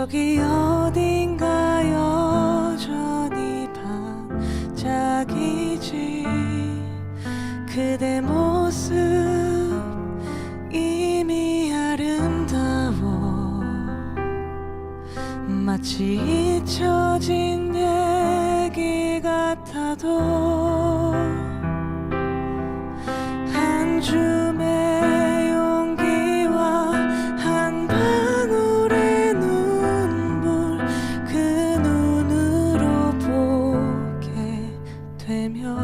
저기 어딘가 여전히 반짝이지. 그대 모습 이미 아름다워. 마치 잊혀진 얘기 같아도 한 줌의 용기와 한 방울의 눈물, 그 눈으로 보게 되면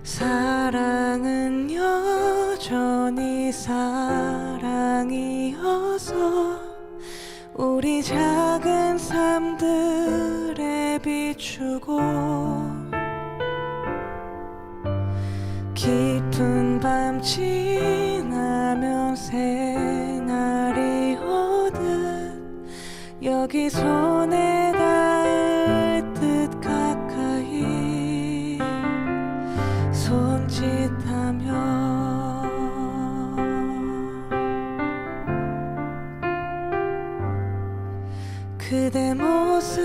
사랑은 여전히 사랑이어서 우리 작은 삶들에 비추고 깊은 밤 지나면 새날이 오듯 여기 손에 닿을 듯 가까이 손짓하며 그대 모습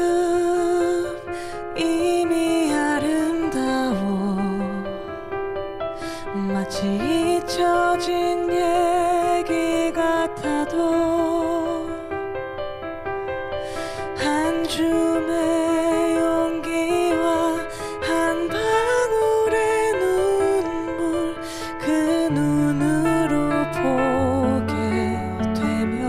이미 아름다워. 마치 잊혀진 얘기 같아도 한 줌의 용기와 한 방울의 눈물, 그 눈으로 보게 되면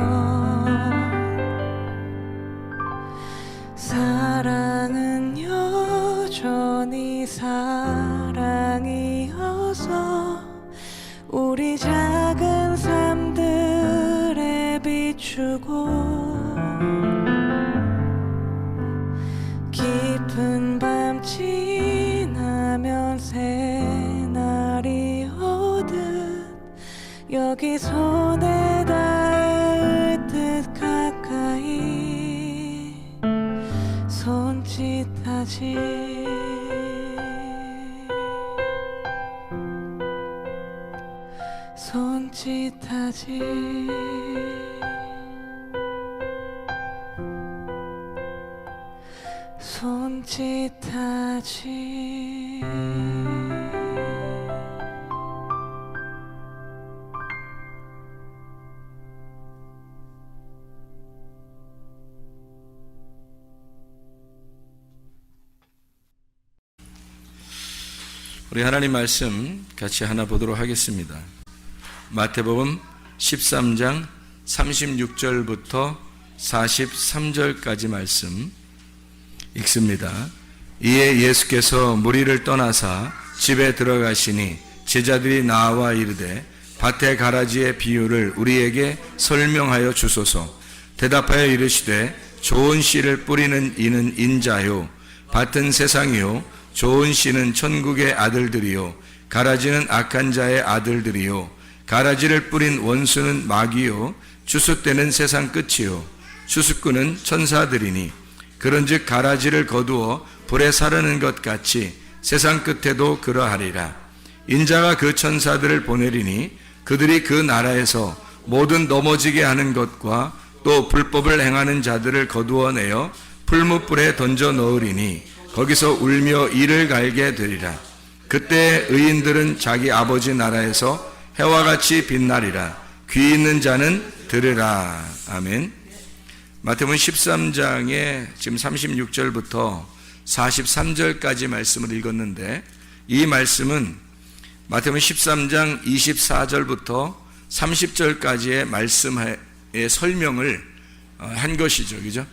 사랑은 여전히 사랑이어서 우리 작은 삶들에 비추고 깊은 밤 지나면 새날이 오듯 여기 손에 닿을 듯 가까이 손짓하지. 손짓하지. 손짓하지. 우리 하나님 말씀 같이 하나 보도록 하겠습니다. 마태복음 13장 36절부터 43절까지 말씀 읽습니다. 이에 예수께서 무리를 떠나사 집에 들어가시니 제자들이 나와 이르되 밭의 가라지의 비유를 우리에게 설명하여 주소서. 대답하여 이르시되 좋은 씨를 뿌리는 이는 인자요 밭은 세상이요 좋은 씨는 천국의 아들들이요 가라지는 악한 자의 아들들이요 가라지를 뿌린 원수는 마귀요 추수때는 세상 끝이요 추수꾼은 천사들이니 그런즉 가라지를 거두어 불에 사르는 것 같이 세상 끝에도 그러하리라. 인자가 그 천사들을 보내리니 그들이 그 나라에서 모든 넘어지게 하는 것과 또 불법을 행하는 자들을 거두어내어 풀무불에 던져 넣으리니 거기서 울며 이를 갈게 되리라. 그때 의인들은 자기 아버지 나라에서 해와 같이 빛나리라. 귀 있는 자는 들으라. 아멘. 마태복음 13장에 지금 36절부터 43절까지 말씀을 읽었는데 이 말씀은 마태복음 13장 24절부터 30절까지의 말씀의 설명을 한 것이죠. 그죠?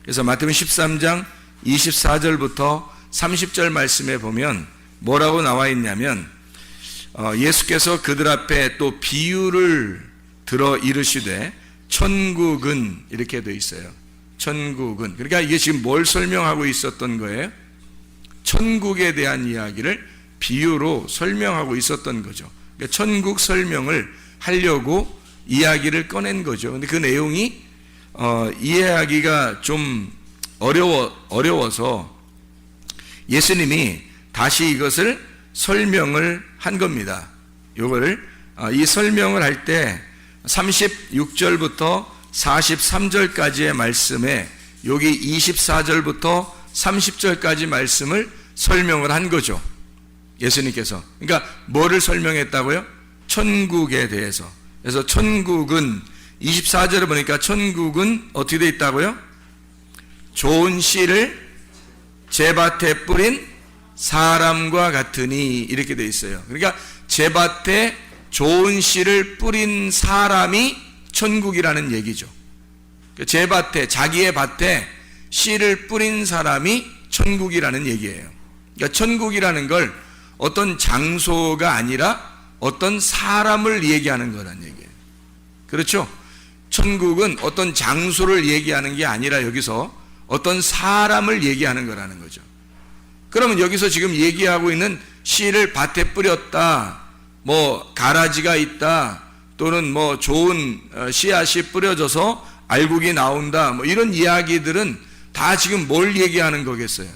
그래서 마태복음 13장 24절부터 30절 말씀에 보면 뭐라고 나와 있냐면 예수께서 그들 앞에 또 비유를 들어 이르시되 천국은 이렇게 돼 있어요. 천국은. 그러니까 이게 지금 뭘 설명하고 있었던 거예요? 천국에 대한 이야기를 비유로 설명하고 있었던 거죠. 그러니까 천국 설명을 하려고 이야기를 꺼낸 거죠. 근데 그 내용이 이해하기가 좀 어려워서 예수님이 다시 이것을 설명을 한 겁니다. 이 설명을 할 때 36절부터 43절까지의 말씀에 여기 24절부터 30절까지 말씀을 설명을 한 거죠. 예수님께서. 그러니까 뭐를 설명했다고요? 천국에 대해서. 그래서 천국은 24절에 보니까 천국은 어떻게 되어 있다고요? 좋은 씨를 제밭에 뿌린 사람과 같으니 이렇게 되어 있어요. 그러니까 제밭에 좋은 씨를 뿌린 사람이 천국이라는 얘기죠. 제밭에, 자기의 밭에 씨를 뿌린 사람이 천국이라는 얘기예요. 그러니까 천국이라는 걸 어떤 장소가 아니라 어떤 사람을 얘기하는 거란 얘기예요. 그렇죠? 천국은 어떤 장소를 얘기하는 게 아니라 여기서 어떤 사람을 얘기하는 거라는 거죠. 그러면 여기서 지금 얘기하고 있는 씨를 밭에 뿌렸다, 뭐 가라지가 있다, 또는 뭐 좋은 씨앗이 뿌려져서 알곡이 나온다, 뭐 이런 이야기들은 다 지금 뭘 얘기하는 거겠어요?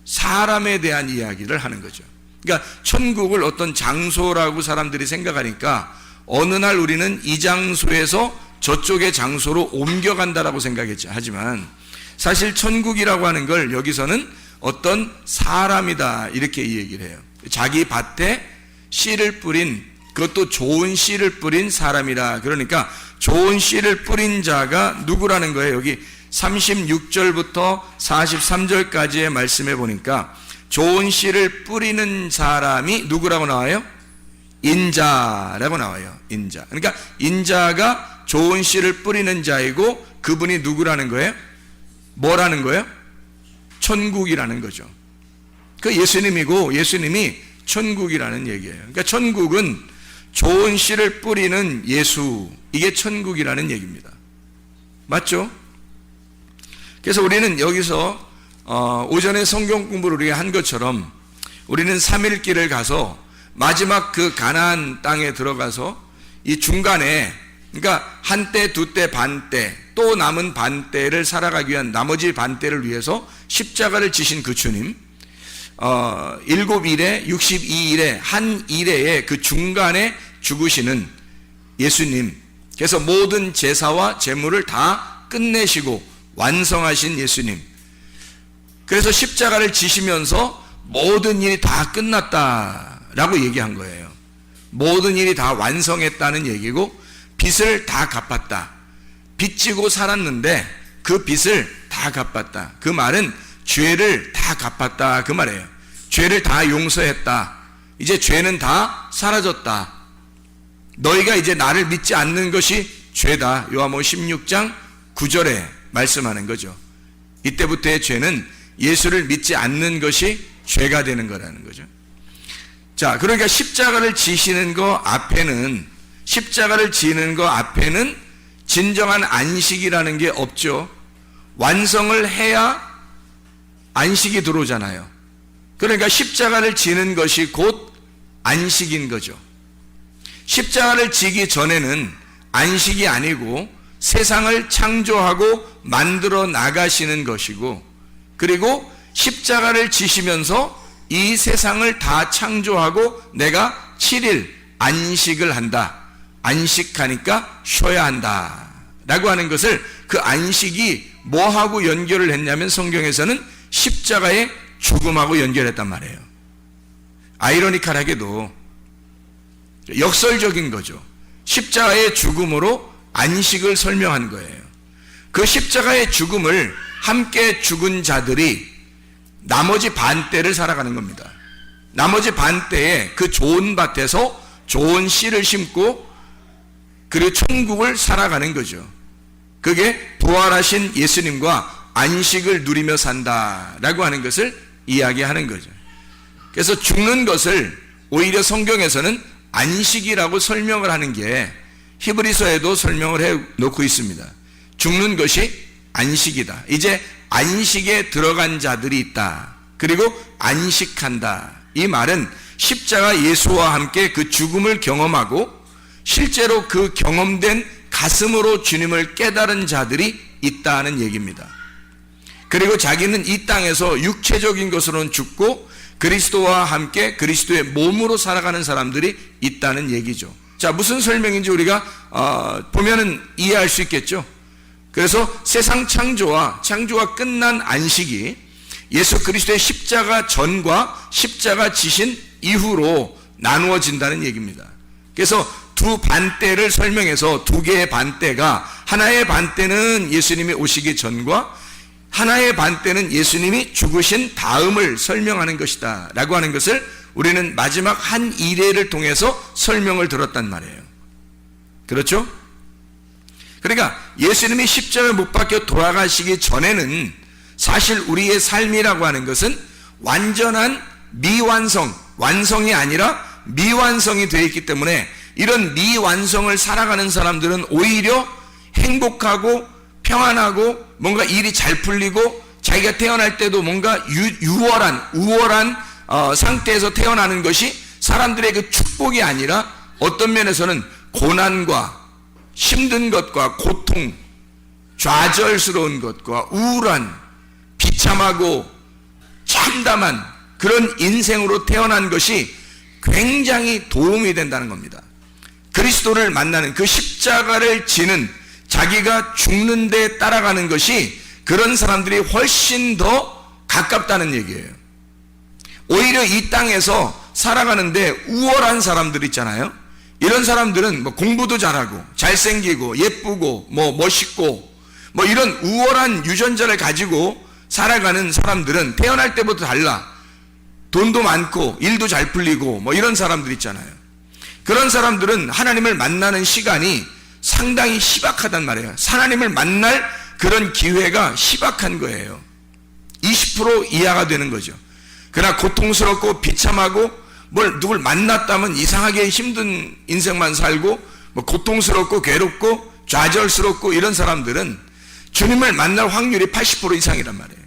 사람에 대한 이야기를 하는 거죠. 그러니까 천국을 어떤 장소라고 사람들이 생각하니까 어느 날 우리는 이 장소에서 저쪽의 장소로 옮겨간다라고 생각했죠. 하지만 사실 천국이라고 하는 걸 여기서는 어떤 사람이다 이렇게 이 얘기를 해요. 자기 밭에 씨를 뿌린, 그것도 좋은 씨를 뿌린 사람이라. 그러니까 좋은 씨를 뿌린 자가 누구라는 거예요? 여기 36절부터 43절까지의 말씀에 보니까 좋은 씨를 뿌리는 사람이 누구라고 나와요? 인자라고 나와요. 인자. 그러니까 인자가 좋은 씨를 뿌리는 자이고 그분이 누구라는 거예요? 뭐라는 거예요? 천국이라는 거죠. 그 예수님이고 예수님이 천국이라는 얘기예요. 그러니까 천국은 좋은 씨를 뿌리는 예수, 이게 천국이라는 얘기입니다. 맞죠? 그래서 우리는 여기서 오전에 성경 공부를 우리가 한 것처럼 우리는 3일길을 가서 마지막 그 가나안 땅에 들어가서 이 중간에, 그러니까 한때, 두때, 반때, 또 남은 반때를 살아가기 위한 나머지 반때를 위해서 십자가를 지신 그 주님, 7일에 62일에 한 일회에 그 중간에 죽으시는 예수님, 그래서 모든 제사와 제물을 다 끝내시고 완성하신 예수님, 그래서 십자가를 지시면서 모든 일이 다 끝났다라고 얘기한 거예요. 모든 일이 다 완성했다는 얘기고 빚을 다 갚았다. 빚지고 살았는데 그 빚을 다 갚았다. 그 말은 죄를 다 갚았다 그 말이에요. 죄를 다 용서했다. 이제 죄는 다 사라졌다. 너희가 이제 나를 믿지 않는 것이 죄다. 요한복음 16장 9절에 말씀하는 거죠. 이때부터의 죄는 예수를 믿지 않는 것이 죄가 되는 거라는 거죠. 자, 그러니까 십자가를 지시는 거 앞에는, 십자가를 지는 거 앞에는 진정한 안식이라는 게 없죠. 완성을 해야 안식이 들어오잖아요. 그러니까 십자가를 지는 것이 곧 안식인 거죠. 십자가를 지기 전에는 안식이 아니고 세상을 창조하고 만들어 나가시는 것이고, 그리고 십자가를 지시면서 이 세상을 다 창조하고 내가 7일 안식을 한다. 안식하니까 쉬어야 한다 라고 하는 것을, 그 안식이 뭐하고 연결을 했냐면 성경에서는 십자가의 죽음하고 연결했단 말이에요. 아이러니컬하게도 역설적인 거죠. 십자가의 죽음으로 안식을 설명한 거예요. 그 십자가의 죽음을 함께 죽은 자들이 나머지 반때를 살아가는 겁니다. 나머지 반때에 그 좋은 밭에서 좋은 씨를 심고 그리고 천국을 살아가는 거죠. 그게 부활하신 예수님과 안식을 누리며 산다라고 하는 것을 이야기하는 거죠. 그래서 죽는 것을 오히려 성경에서는 안식이라고 설명을 하는 게 히브리서에도 설명을 해 놓고 있습니다. 죽는 것이 안식이다. 이제 안식에 들어간 자들이 있다. 그리고 안식한다. 이 말은 십자가 예수와 함께 그 죽음을 경험하고 실제로 그 경험된 가슴으로 주님을 깨달은 자들이 있다는 얘기입니다. 그리고 자기는 이 땅에서 육체적인 것으로는 죽고 그리스도와 함께 그리스도의 몸으로 살아가는 사람들이 있다는 얘기죠. 자, 무슨 설명인지 우리가 보면은 이해할 수 있겠죠. 그래서 세상 창조와 끝난 안식이 예수 그리스도의 십자가 전과 십자가 지신 이후로 나누어진다는 얘기입니다. 그래서 두 반대를 설명해서 두 개의 반대가, 하나의 반대는 예수님이 오시기 전과 하나의 반대는 예수님이 죽으신 다음을 설명하는 것이다 라고 하는 것을 우리는 마지막 한 이례를 통해서 설명을 들었단 말이에요. 그렇죠? 그러니까 예수님이 십자가에 못 박혀 돌아가시기 전에는 사실 우리의 삶이라고 하는 것은 완전한 미완성, 완성이 아니라 미완성이 되어 있기 때문에 이런 미완성을 살아가는 사람들은 오히려 행복하고 평안하고 뭔가 일이 잘 풀리고 자기가 태어날 때도 뭔가 우월한 상태에서 태어나는 것이 사람들의 그 축복이 아니라 어떤 면에서는 고난과 힘든 것과 고통, 좌절스러운 것과 우울한, 비참하고 참담한 그런 인생으로 태어난 것이 굉장히 도움이 된다는 겁니다. 그리스도를 만나는, 그 십자가를 지는, 자기가 죽는 데 따라가는 것이 그런 사람들이 훨씬 더 가깝다는 얘기예요. 오히려 이 땅에서 살아가는데 우월한 사람들 있잖아요. 이런 사람들은 뭐 공부도 잘하고 잘생기고 예쁘고 뭐 멋있고 뭐 이런 우월한 유전자를 가지고 살아가는 사람들은 태어날 때부터 달라. 돈도 많고 일도 잘 풀리고 뭐 이런 사람들 있잖아요. 그런 사람들은 하나님을 만나는 시간이 상당히 희박하단 말이에요. 하나님을 만날 그런 기회가 희박한 거예요. 20% 이하가 되는 거죠. 그러나 고통스럽고 비참하고 누굴 만났다면 이상하게 힘든 인생만 살고 뭐 고통스럽고 괴롭고 좌절스럽고 이런 사람들은 주님을 만날 확률이 80% 이상이란 말이에요.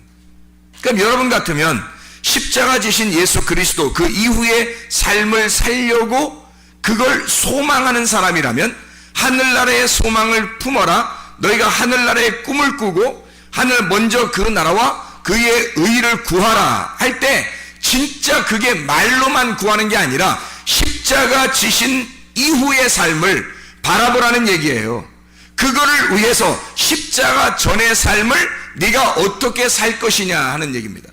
그럼 여러분 같으면 십자가 지신 예수 그리스도 그 이후의 삶을 살려고 그걸 소망하는 사람이라면 하늘나라의 소망을 품어라. 너희가 하늘나라의 꿈을 꾸고 하늘 먼저 그 나라와 그의 의를 구하라 할 때 진짜 그게 말로만 구하는 게 아니라 십자가 지신 이후의 삶을 바라보라는 얘기예요. 그거를 위해서 십자가 전의 삶을 네가 어떻게 살 것이냐 하는 얘기입니다.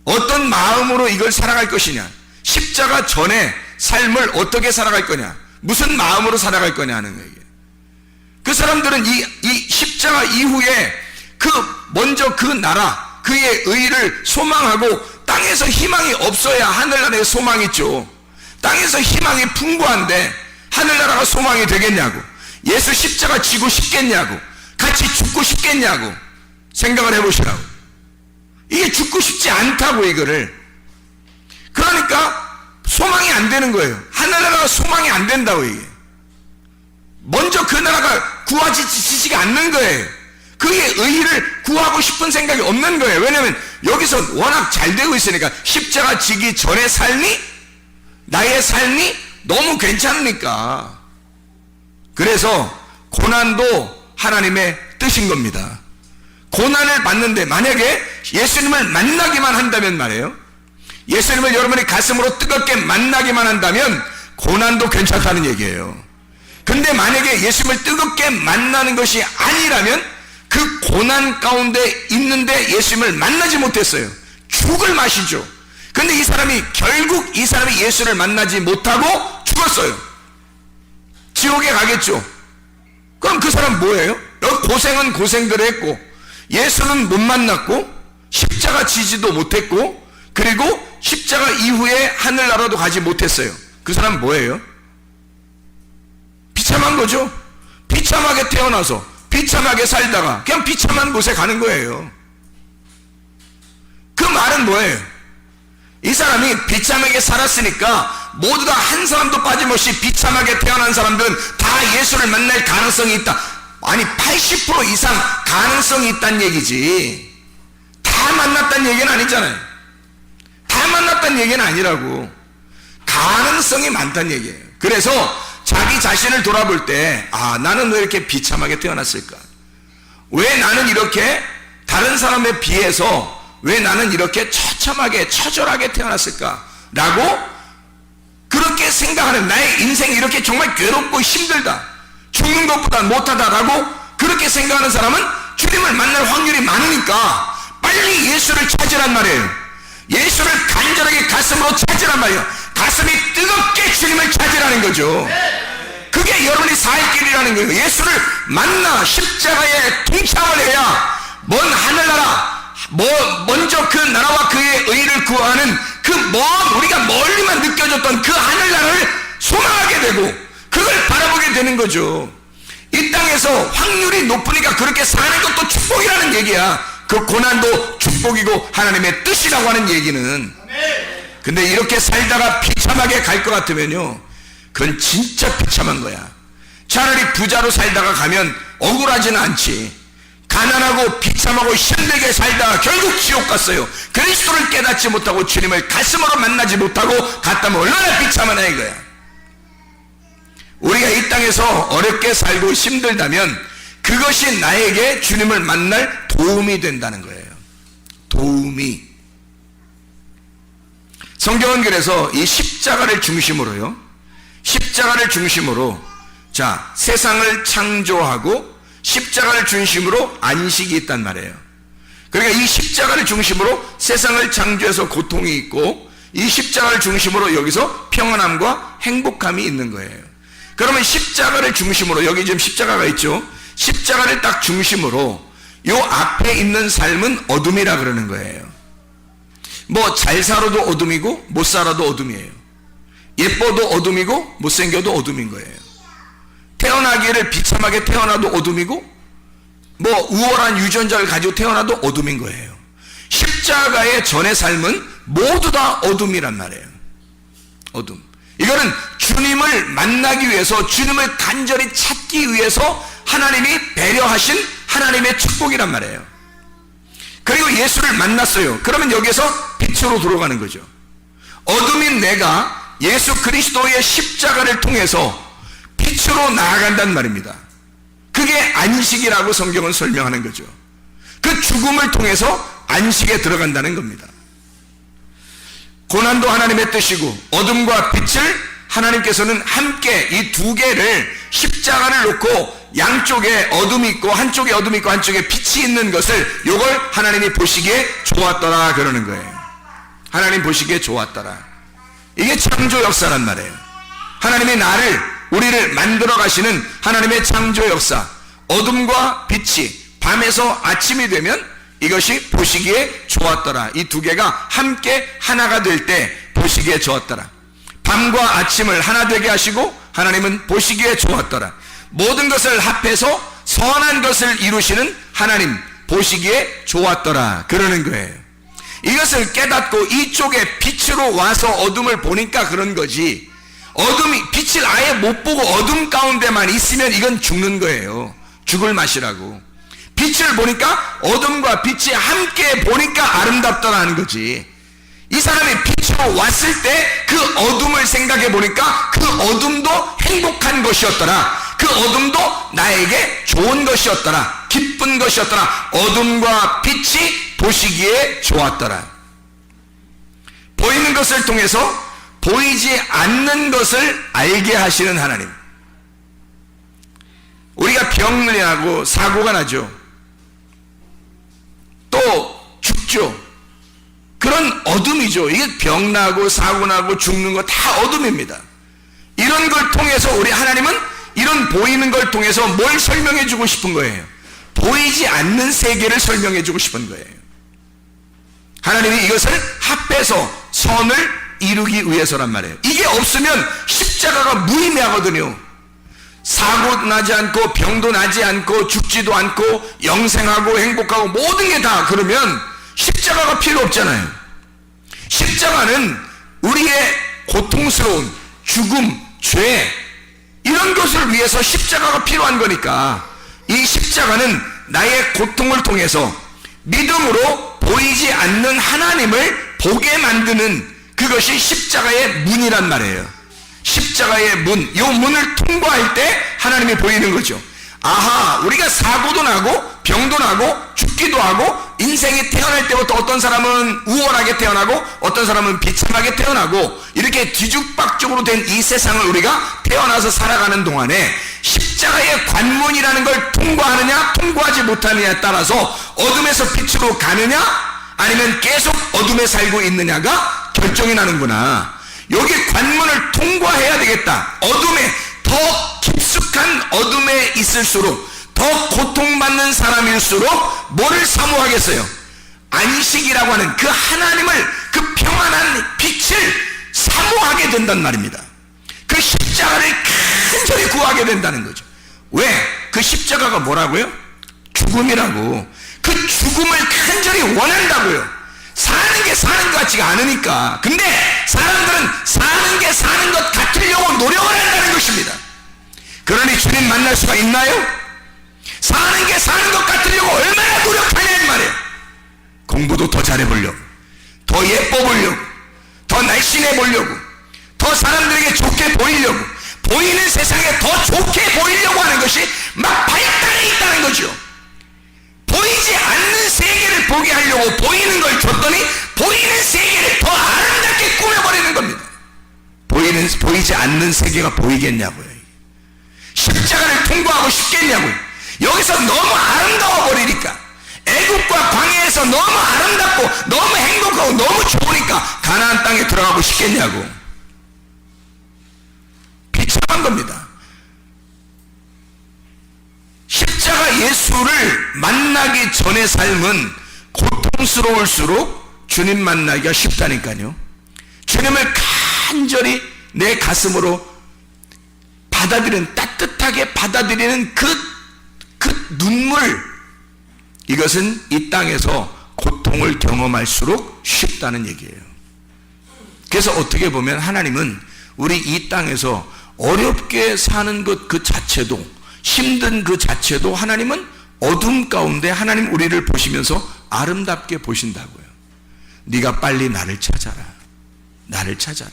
어떤 마음으로 이걸 살아갈 것이냐, 십자가 전의 삶을 어떻게 살아갈 거냐, 무슨 마음으로 살아갈 거냐 하는 얘기예요. 그 사람들은 이 십자가 이후에 먼저 그 나라, 그의 의를 소망하고 땅에서 희망이 없어야 하늘나라에 소망이 있죠. 땅에서 희망이 풍부한데 하늘나라가 소망이 되겠냐고, 예수 십자가 지고 싶겠냐고, 같이 죽고 싶겠냐고 생각을 해보시라고. 이게 죽고 싶지 않다고 이거를. 그러니까 소망이 안 되는 거예요. 하늘나라가 소망이 안 된다고 이게. 먼저 그 나라가 구하지지가 않는 거예요. 그의 의의를 구하고 싶은 생각이 없는 거예요. 왜냐하면 여기서 워낙 잘 되고 있으니까. 십자가 지기 전의 삶이, 나의 삶이 너무 괜찮으니까. 그래서 고난도 하나님의 뜻인 겁니다. 고난을 받는데 만약에 예수님을 만나기만 한다면 말이에요, 예수님을 여러분의 가슴으로 뜨겁게 만나기만 한다면 고난도 괜찮다는 얘기예요. 근데 만약에 예수님을 뜨겁게 만나는 것이 아니라면 그 고난 가운데 있는데 예수님을 만나지 못했어요. 죽을 맛이죠. 근데 결국 이 사람이 예수를 만나지 못하고 죽었어요. 지옥에 가겠죠. 그럼 그 사람 뭐예요? 고생은 고생대로 했고 예수는 못 만났고 십자가 지지도 못했고 그리고 십자가 이후에 하늘나라도 가지 못했어요. 그 사람 뭐예요? 비참한 거죠. 비참하게 태어나서 비참하게 살다가 그냥 비참한 곳에 가는 거예요. 그 말은 뭐예요? 이 사람이 비참하게 살았으니까 모두 다 한 사람도 빠짐없이 비참하게 태어난 사람들은 다 예수를 만날 가능성이 있다. 아니 80% 이상 가능성이 있다는 얘기지, 다 만났다는 얘기는 아니잖아요. 다 만났다는 얘기는 아니라고. 가능성이 많다는 얘기예요. 그래서 자기 자신을 돌아볼 때, 나는 왜 이렇게 비참하게 태어났을까? 왜 나는 이렇게 다른 사람에 비해서 왜 나는 이렇게 처참하게 처절하게 태어났을까? 라고 그렇게 그렇게 생각하는, 나의 인생이 이렇게 정말 괴롭고 힘들다, 죽는 것보다 못하다라고 그렇게 생각하는 사람은 주님을 만날 확률이 많으니까 빨리 예수를 찾으란 말이에요. 예수를 간절하게 가슴으로 찾으란 말이에요. 가슴이 뜨겁게 주님을 찾으라는 거죠. 그게 여러분이 살 길이라는 거예요. 예수를 만나 십자가에 동참을 해야 먼 하늘나라, 먼저 그 나라와 그의 의를 구하는 그 먼, 우리가 멀리만 느껴졌던 그 하늘나라를 소망하게 되고 그걸 바라보게 되는 거죠. 이 땅에서 확률이 높으니까 그렇게 사는 것도 축복이라는 얘기야. 그 고난도 축복이고 하나님의 뜻이라고 하는 얘기는. 근데 이렇게 살다가 비참하게 갈 것 같으면요, 그건 진짜 비참한 거야. 차라리 부자로 살다가 가면 억울하지는 않지. 가난하고 비참하고 힘들게 살다가 결국 지옥 갔어요. 그리스도를 깨닫지 못하고 주님을 가슴으로 만나지 못하고 갔다면 얼마나 비참하나 이거야. 우리가 이 땅에서 어렵게 살고 힘들다면 그것이 나에게 주님을 만날 도움이 된다는 거예요. 도움이. 성경은 그래서 이 십자가를 중심으로요, 십자가를 중심으로, 자, 세상을 창조하고 십자가를 중심으로 안식이 있단 말이에요. 그러니까 이 십자가를 중심으로 세상을 창조해서 고통이 있고, 이 십자가를 중심으로 여기서 평안함과 행복함이 있는 거예요. 그러면 십자가를 중심으로, 여기 지금 십자가가 있죠. 십자가를 딱 중심으로 요 앞에 있는 삶은 어둠이라 그러는 거예요. 뭐 잘 살아도 어둠이고 못 살아도 어둠이에요. 예뻐도 어둠이고 못생겨도 어둠인 거예요. 태어나기를 비참하게 태어나도 어둠이고, 뭐 우월한 유전자를 가지고 태어나도 어둠인 거예요. 십자가의 전의 삶은 모두 다 어둠이란 말이에요. 어둠. 이거는 주님을 만나기 위해서, 주님을 간절히 찾기 위해서 하나님이 배려하신 하나님의 축복이란 말이에요. 그리고 예수를 만났어요. 그러면 여기서 빛으로 들어가는 거죠. 어둠인 내가 예수 그리스도의 십자가를 통해서 빛으로 나아간단 말입니다. 그게 안식이라고 성경은 설명하는 거죠. 그 죽음을 통해서 안식에 들어간다는 겁니다. 고난도 하나님의 뜻이고 어둠과 빛을 하나님께서는 함께, 이 두 개를, 십자가를 놓고 양쪽에 어둠이 있고 한쪽에 어둠이 있고 한쪽에 빛이 있는 것을, 요걸 하나님이 보시기에 좋았더라 그러는 거예요. 하나님 보시기에 좋았더라. 이게 창조 역사란 말이에요. 하나님이 우리를 만들어 가시는 하나님의 창조 역사. 어둠과 빛이 밤에서 아침이 되면 이것이 보시기에 좋았더라. 이 두 개가 함께 하나가 될 때 보시기에 좋았더라. 밤과 아침을 하나 되게 하시고 하나님은 보시기에 좋았더라. 모든 것을 합해서 선한 것을 이루시는 하나님 보시기에 좋았더라 그러는 거예요. 이것을 깨닫고 이쪽에 빛으로 와서 어둠을 보니까 그런 거지, 빛을 아예 못 보고 어둠 가운데만 있으면 이건 죽는 거예요. 죽을 맛이라고. 빛을 보니까 어둠과 빛이 함께 보니까 아름답더라는 거지. 이 사람이 빛으로 왔을 때 그 어둠을 생각해 보니까 그 어둠도 행복한 것이었더라. 그 어둠도 나에게 좋은 것이었더라. 기쁜 것이었더라. 어둠과 빛이 보시기에 좋았더라. 보이는 것을 통해서 보이지 않는 것을 알게 하시는 하나님. 우리가 병을 하고 사고가 나죠. 또 죽죠. 그런 어둠이죠. 이게 병나고 사고나고 죽는 거 다 어둠입니다. 이런 걸 통해서 우리 하나님은 이런 보이는 걸 통해서 뭘 설명해 주고 싶은 거예요? 보이지 않는 세계를 설명해 주고 싶은 거예요. 하나님이 이것을 합해서 선을 이루기 위해서란 말이에요. 이게 없으면 십자가가 무의미하거든요. 사고 나지 않고 병도 나지 않고 죽지도 않고 영생하고 행복하고 모든 게 다 그러면 십자가가 필요 없잖아요. 십자가는 우리의 고통스러운 죽음, 죄, 이런 것을 위해서 십자가가 필요한 거니까 이 십자가는 나의 고통을 통해서 믿음으로 보이지 않는 하나님을 보게 만드는, 그것이 십자가의 문이란 말이에요. 십자가의 문, 이 문을 통과할 때 하나님이 보이는 거죠. 아하, 우리가 사고도 나고 병도 나고 죽기도 하고 인생이 태어날 때부터 어떤 사람은 우월하게 태어나고 어떤 사람은 비참하게 태어나고 이렇게 뒤죽박죽으로 된 이 세상을 우리가 태어나서 살아가는 동안에 십자가의 관문이라는 걸 통과하느냐 통과하지 못하느냐에 따라서 어둠에서 빛으로 가느냐 아니면 계속 어둠에 살고 있느냐가 결정이 나는구나. 여기 관문을 통과해야 되겠다. 어둠에 더 깊숙한 어둠에 있을수록 더 고통받는 사람일수록 뭐를 사모하겠어요? 안식이라고 하는 그 하나님을, 그 평안한 빛을 사모하게 된단 말입니다. 그 십자가를 간절히 구하게 된다는 거죠. 왜? 그 십자가가 뭐라고요? 죽음이라고. 그 죽음을 간절히 원한다고요. 사는 게 사는 것 같지가 않으니까. 근데 사람들은 사는 게 사는 것 같으려고 노력을 한다는 것입니다. 그러니 주님 만날 수가 있나요? 사는 게 사는 것 같으려고 얼마나 노력하냐 이 말이에요. 공부도 더 잘해보려고, 더 예뻐 보려고, 더 날씬해 보려고, 더 사람들에게 좋게 보이려고, 보이는 세상에 더 좋게 보이려고 하는 것이 막 발달해 있다는 거죠. 보이지 않는 세계를 보게 하려고 보이는 걸 줬더니 보이는 세계를 더 아름답게 꾸며버리는 겁니다. 보이지 않는 세계가 보이겠냐고요. 십자가를 통과하고 싶겠냐고요. 여기서 너무 아름다워 버리니까, 애국과 광야에서 너무 아름답고 너무 행복하고 너무 좋으니까 가나안 땅에 들어가고 싶겠냐고. 비참한 겁니다. 십자가 예수를 만나기 전의 삶은 고통스러울수록 주님 만나기가 쉽다니까요. 주님을 간절히 내 가슴으로 받아들이는, 따뜻하게 받아들이는 그 눈물, 이것은 이 땅에서 고통을 경험할수록 쉽다는 얘기예요. 그래서 어떻게 보면 하나님은 우리 이 땅에서 어렵게 사는 것 그 자체도, 힘든 그 자체도 하나님은 어둠 가운데 하나님 우리를 보시면서 아름답게 보신다고요. 네가 빨리 나를 찾아라. 나를 찾아라.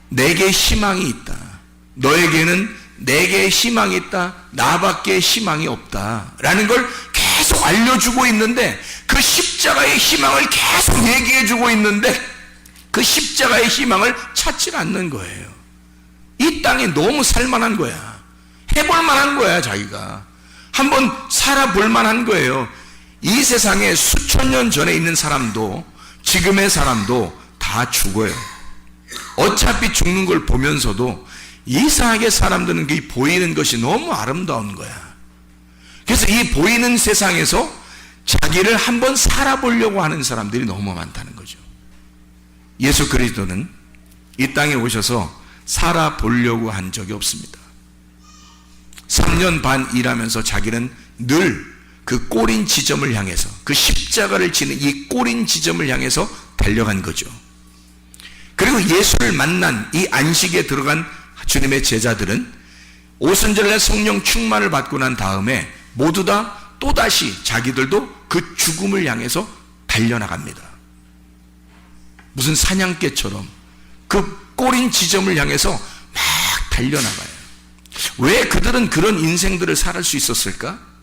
내게 희망이 있다. 너에게는 내게 희망이 있다. 나밖에 희망이 없다. 라는 걸 계속 알려주고 있는데, 그 십자가의 희망을 계속 얘기해주고 있는데 그 십자가의 희망을 찾지 않는 거예요. 이 땅이 너무 살만한 거야. 해볼 만한 거야. 자기가 한번 살아볼 만한 거예요. 이 세상에 수천 년 전에 있는 사람도 지금의 사람도 다 죽어요. 어차피 죽는 걸 보면서도 이상하게 사람들은 이 보이는 것이 너무 아름다운 거야. 그래서 이 보이는 세상에서 자기를 한번 살아보려고 하는 사람들이 너무 많다는 거죠. 예수 그리스도는 이 땅에 오셔서 살아보려고 한 적이 없습니다. 3년 반 일하면서 자기는 늘 그 꼬린 지점을 향해서, 그 십자가를 지는 이 꼬린 지점을 향해서 달려간 거죠. 그리고 예수를 만난 이 안식에 들어간 주님의 제자들은 오순절날 성령 충만을 받고 난 다음에 모두 다 또다시 자기들도 그 죽음을 향해서 달려나갑니다. 무슨 사냥개처럼 그 꼬린 지점을 향해서 막 달려나가요. 왜 그들은 그런 인생들을 살 수 있었을까?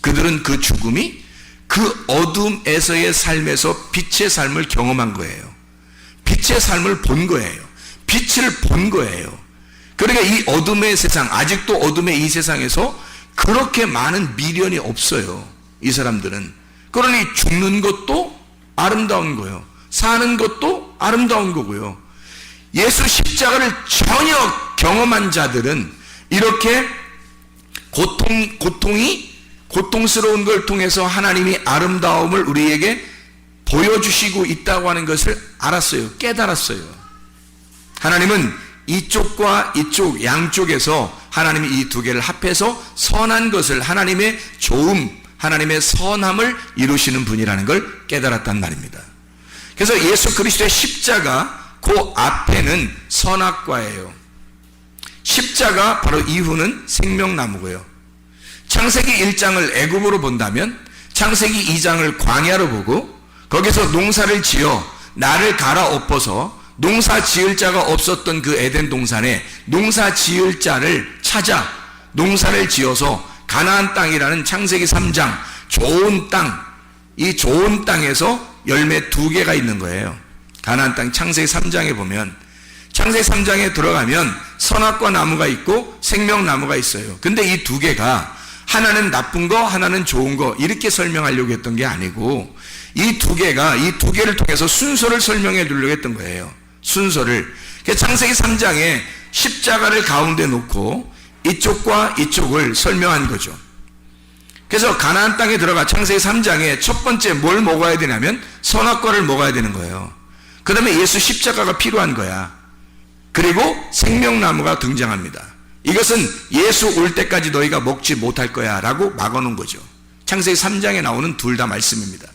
그들은 그 죽음이 그 어둠에서의 삶에서 빛의 삶을 경험한 거예요. 빛의 삶을 본 거예요. 빛을 본 거예요. 그러니까 이 어둠의 세상, 아직도 어둠의 이 세상에서 그렇게 많은 미련이 없어요. 이 사람들은. 그러니 죽는 것도 아름다운 거예요. 사는 것도 아름다운 거고요. 예수 십자가를 전혀 경험한 자들은 이렇게 고통스러운 걸 통해서 하나님이 아름다움을 우리에게 보여주시고 있다고 하는 것을 알았어요. 깨달았어요. 하나님은 이쪽과 이쪽 양쪽에서 하나님이 이 두 개를 합해서 선한 것을, 하나님의 좋음, 하나님의 선함을 이루시는 분이라는 걸 깨달았단 말입니다. 그래서 예수 그리스도의 십자가 그 앞에는 선악과예요. 십자가 바로 이후는 생명나무고요. 창세기 1장을 애굽으로 본다면 창세기 2장을 광야로 보고 거기서 농사를 지어 나를 갈아엎어서 농사 지을 자가 없었던 그 에덴 동산에 농사 지을 자를 찾아 농사를 지어서 가나안 땅이라는 창세기 3장 좋은 땅, 이 좋은 땅에서 열매 2개가 있는 거예요. 가나안 땅 창세기 3장에 보면, 창세기 3장에 들어가면 선악과 나무가 있고 생명나무가 있어요. 근데 이 2개가 하나는 나쁜 거, 하나는 좋은 거, 이렇게 설명하려고 했던 게 아니고, 이 2개를 통해서 순서를 설명해 주려고 했던 거예요. 순서를. 창세기 3장에 십자가를 가운데 놓고 이쪽과 이쪽을 설명한 거죠. 그래서 가나안 땅에 들어가 창세기 3장에 첫 번째 뭘 먹어야 되냐면 선악과를 먹어야 되는 거예요. 그 다음에 예수 십자가가 필요한 거야. 그리고 생명나무가 등장합니다. 이것은 예수 올 때까지 너희가 먹지 못할 거야 라고 막아놓은 거죠. 창세기 3장에 나오는 둘 다 말씀입니다.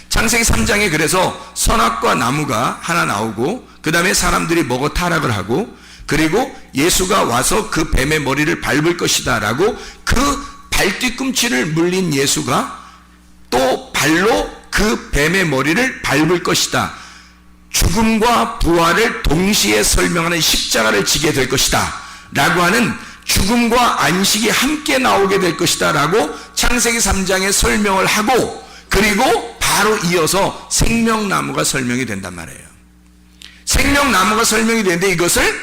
창세기 3장에 그래서 선악과 나무가 하나 나오고, 그 다음에 사람들이 먹어 타락을 하고, 그리고 예수가 와서 그 뱀의 머리를 밟을 것이다 라고, 그 발뒤꿈치를 물린 예수가 또 발로 그 뱀의 머리를 밟을 것이다, 죽음과 부활을 동시에 설명하는 십자가를 지게 될 것이다 라고 하는, 죽음과 안식이 함께 나오게 될 것이다 라고 창세기 3장에 설명을 하고, 그리고 바로 이어서 생명나무가 설명이 된단 말이에요. 생명나무가 설명이 되는데 이것을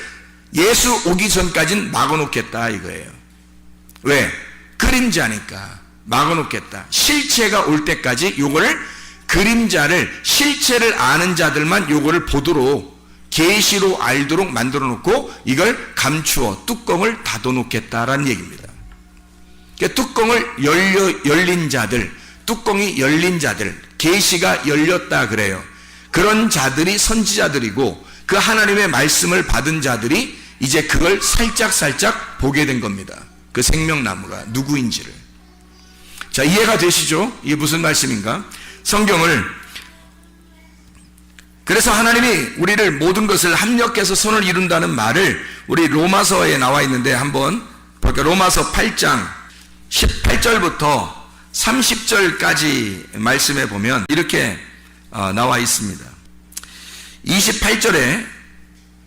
예수 오기 전까지는 막아놓겠다 이거예요. 왜? 그림자니까 막아놓겠다. 실체가 올 때까지 요거를, 그림자를, 실체를 아는 자들만 요거를 보도록, 계시로 알도록 만들어 놓고 이걸 감추어 뚜껑을 닫아 놓겠다라는 얘기입니다. 그러니까 뚜껑을 열린 자들, 뚜껑이 열린 자들, 계시가 열렸다 그래요. 그런 자들이 선지자들이고, 그 하나님의 말씀을 받은 자들이 이제 그걸 살짝 보게 된 겁니다. 그 생명나무가 누구인지를. 자, 이해가 되시죠? 이게 무슨 말씀인가? 성경을, 그래서 하나님이 우리를 모든 것을 합력해서 선을 이룬다는 말을 우리 로마서에 나와 있는데 한번 볼까요? 로마서 8장 18절부터 30절까지 말씀에 보면 이렇게 나와 있습니다. 28절에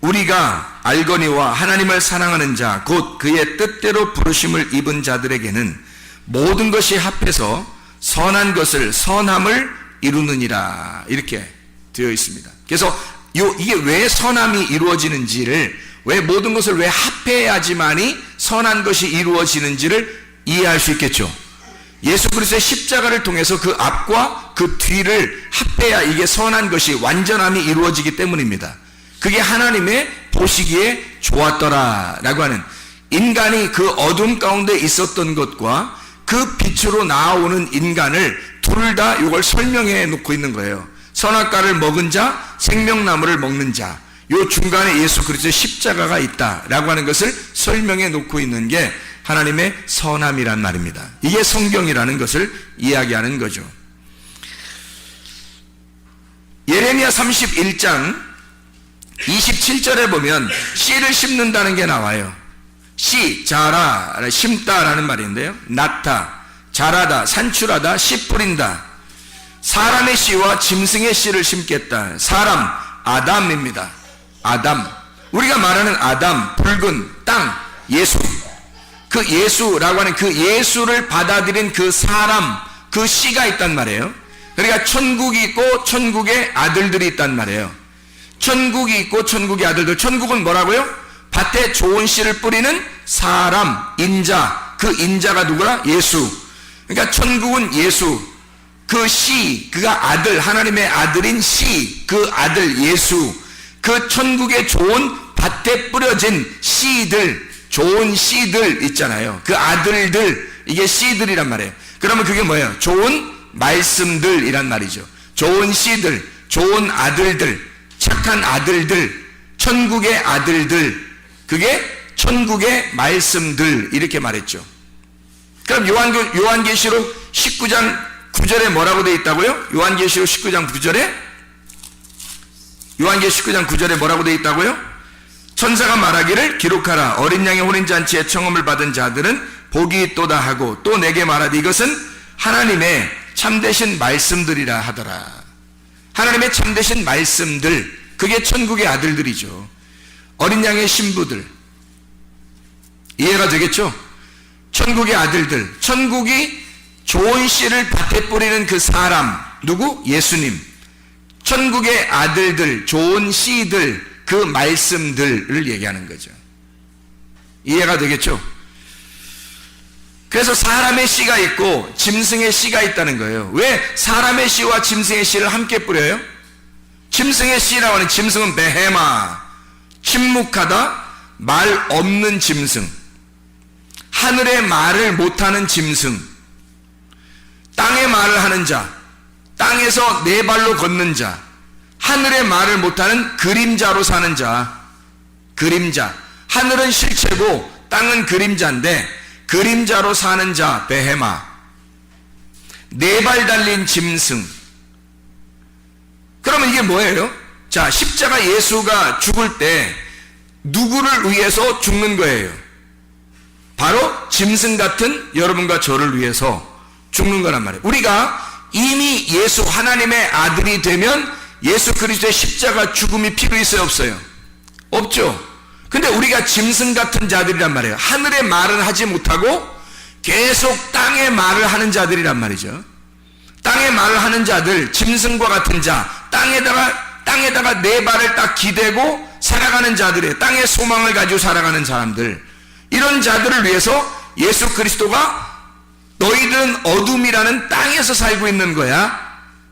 우리가 알거니와 하나님을 사랑하는 자 곧 그의 뜻대로 부르심을 입은 자들에게는 모든 것이 합해서 선한 것을, 선함을 이루느니라, 이렇게 되어 있습니다. 그래서 이게 왜 선함이 이루어지는지를, 왜 모든 것을 왜 합해야지만이 선한 것이 이루어지는지를 이해할 수 있겠죠. 예수 그리스도의 십자가를 통해서 그 앞과 그 뒤를 합해야 이게 선한 것이, 완전함이 이루어지기 때문입니다. 그게 하나님의 보시기에 좋았더라 라고 하는, 인간이 그 어둠 가운데 있었던 것과 그 빛으로 나오는 인간을 둘 다 이걸 설명해 놓고 있는 거예요. 선악과를 먹은 자, 생명나무를 먹는 자, 요 중간에 예수 그리스도의 십자가가 있다라고 하는 것을 설명해 놓고 있는 게 하나님의 선함이란 말입니다. 이게 성경이라는 것을 이야기하는 거죠. 예레미야 31장 27절에 보면 씨를 심는다는 게 나와요. 씨, 자라, 심다라는 말인데요. 낳다, 자라다, 산출하다, 씨 뿌린다. 사람의 씨와 짐승의 씨를 심겠다. 사람, 아담입니다. 아담. 우리가 말하는 아담, 붉은 땅, 예수. 그 예수라고 하는 그 예수를 받아들인 그 사람, 그 씨가 있단 말이에요. 그러니까 천국이 있고 천국의 아들들이 있단 말이에요. 천국이 있고 천국의 아들들. 천국은 뭐라고요? 밭에 좋은 씨를 뿌리는 사람, 인자. 그 인자가 누구라? 예수. 그러니까 천국은 예수. 그 씨, 그가 아들, 하나님의 아들인 씨, 그 아들 예수. 그 천국의 좋은 밭에 뿌려진 씨들, 좋은 씨들 있잖아요. 그 아들들, 이게 씨들이란 말이에요. 그러면 그게 뭐예요? 좋은 말씀들이란 말이죠. 좋은 씨들, 좋은 아들들, 착한 아들들, 천국의 아들들, 그게 천국의 말씀들, 이렇게 말했죠. 그럼 요한계시록 19장 9절에 뭐라고 되어 있다고요? 요한계시록 19장 9절에? 요한계시록 19장 9절에 뭐라고 되어 있다고요? 천사가 말하기를 기록하라. 어린 양의 혼인잔치에 청함을 받은 자들은 복이 있도다 하고, 또 내게 말하되 이것은 하나님의 참되신 말씀들이라 하더라. 하나님의 참되신 말씀들, 그게 천국의 아들들이죠. 어린 양의 신부들. 이해가 되겠죠? 천국의 아들들, 천국이 좋은 씨를 밭에 뿌리는 그 사람, 누구? 예수님. 천국의 아들들, 좋은 씨들, 그 말씀들을 얘기하는 거죠. 이해가 되겠죠? 그래서 사람의 씨가 있고 짐승의 씨가 있다는 거예요. 왜 사람의 씨와 짐승의 씨를 함께 뿌려요? 짐승의 씨라고 하는, 짐승은 베헤마, 침묵하다, 말 없는 짐승, 하늘의 말을 못하는 짐승, 땅의 말을 하는 자, 땅에서 네 발로 걷는 자, 하늘의 말을 못하는 그림자로 사는 자. 그림자. 하늘은 실체고 땅은 그림자인데 그림자로 사는 자, 베헤마. 네 발 달린 짐승. 그러면 이게 뭐예요? 자, 십자가 예수가 죽을 때 누구를 위해서 죽는 거예요? 바로 짐승 같은 여러분과 저를 위해서 죽는 거란 말이에요. 우리가 이미 예수 하나님의 아들이 되면 예수 그리스도의 십자가 죽음이 필요 있어요, 없어요? 없죠. 근데 우리가 짐승 같은 자들이란 말이에요. 하늘의 말은 하지 못하고 계속 땅의 말을 하는 자들이란 말이죠. 땅의 말을 하는 자들, 짐승과 같은 자, 땅에다가 네 발을 딱 기대고 살아가는 자들이에요. 땅의 소망을 가지고 살아가는 사람들. 이런 자들을 위해서 예수 그리스도가 너희들은 어둠이라는 땅에서 살고 있는 거야.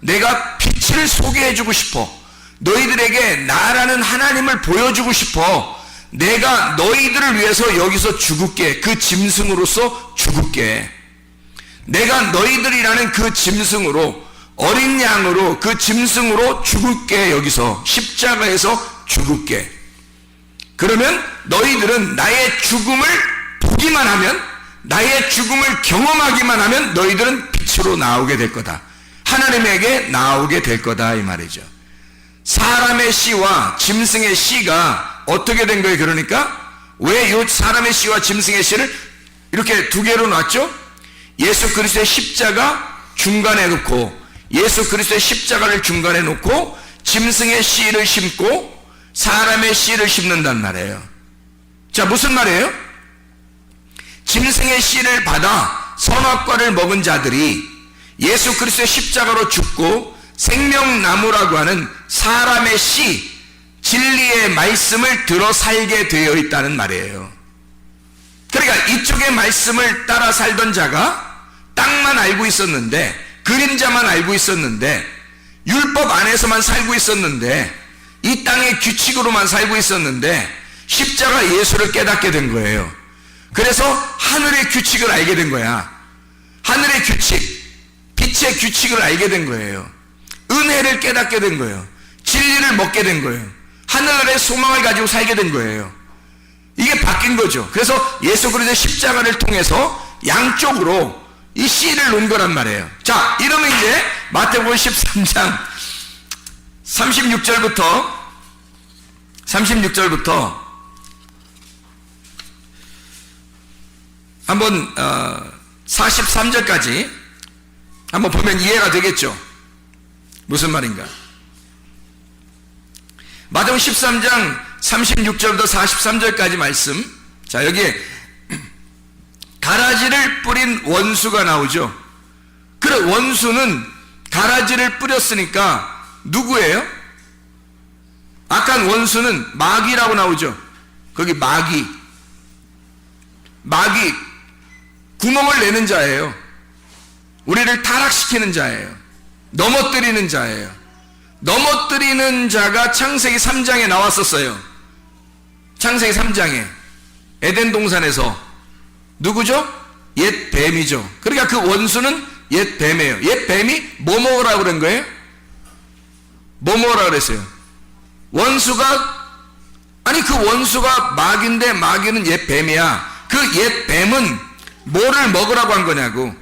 내가 빛을 소개해주고 싶어. 너희들에게 나라는 하나님을 보여주고 싶어. 내가 너희들을 위해서 여기서 죽을게. 그 짐승으로서 죽을게. 내가 너희들이라는 그 짐승으로, 어린 양으로, 그 짐승으로 죽을게. 여기서 십자가에서 죽을게. 그러면 너희들은 나의 죽음을 보기만 하면, 나의 죽음을 경험하기만 하면 너희들은 빛으로 나오게 될 거다. 하나님에게 나오게 될 거다, 이 말이죠. 사람의 씨와 짐승의 씨가 어떻게 된 거예요? 그러니까 왜 이 사람의 씨와 짐승의 씨를 이렇게 두 개로 놨죠? 예수 그리스도의 십자가 중간에 놓고, 예수 그리스도의 십자가를 중간에 놓고 짐승의 씨를 심고 사람의 씨를 심는단 말이에요. 자, 무슨 말이에요? 짐승의 씨를 받아 선악과를 먹은 자들이 예수 그리스도의 십자가로 죽고 생명나무라고 하는 사람의 씨, 진리의 말씀을 들어 살게 되어 있다는 말이에요. 그러니까 이쪽의 말씀을 따라 살던 자가 땅만 알고 있었는데, 그림자만 알고 있었는데, 율법 안에서만 살고 있었는데, 이 땅의 규칙으로만 살고 있었는데 십자가 예수를 깨닫게 된 거예요. 그래서 하늘의 규칙을 알게 된 거야. 하늘의 규칙, 빛의 규칙을 알게 된 거예요. 은혜를 깨닫게 된 거예요. 진리를 먹게 된 거예요. 하늘나라의 소망을 가지고 살게 된 거예요. 이게 바뀐 거죠. 그래서 예수 그리스도의 십자가를 통해서 양쪽으로 이 씨를 놓은 거란 말이에요. 자, 이러면 이제 마태복음 13장 36절부터 한번 43절까지 한번 보면 이해가 되겠죠. 무슨 말인가? 마태복음 13장 36절부터 43절까지 말씀. 자, 여기에 가라지를 뿌린 원수가 나오죠. 그 원수는 가라지를 뿌렸으니까 누구예요? 악한 원수는 마귀라고 나오죠. 거기 마귀 구멍을 내는 자예요. 우리를 타락시키는 자예요. 넘어뜨리는 자예요. 넘어뜨리는 자가 창세기 3장에 나왔었어요. 창세기 3장에 에덴 동산에서 누구죠? 옛 뱀이죠. 그러니까 그 원수는 옛 뱀이에요. 옛 뱀이 뭐 먹으라고 그런 거예요? 뭐 먹으라고 그랬어요? 원수가, 아니 그 원수가 마귀인데 마귀는 옛 뱀이야. 그 옛 뱀은 뭐를 먹으라고 한 거냐고.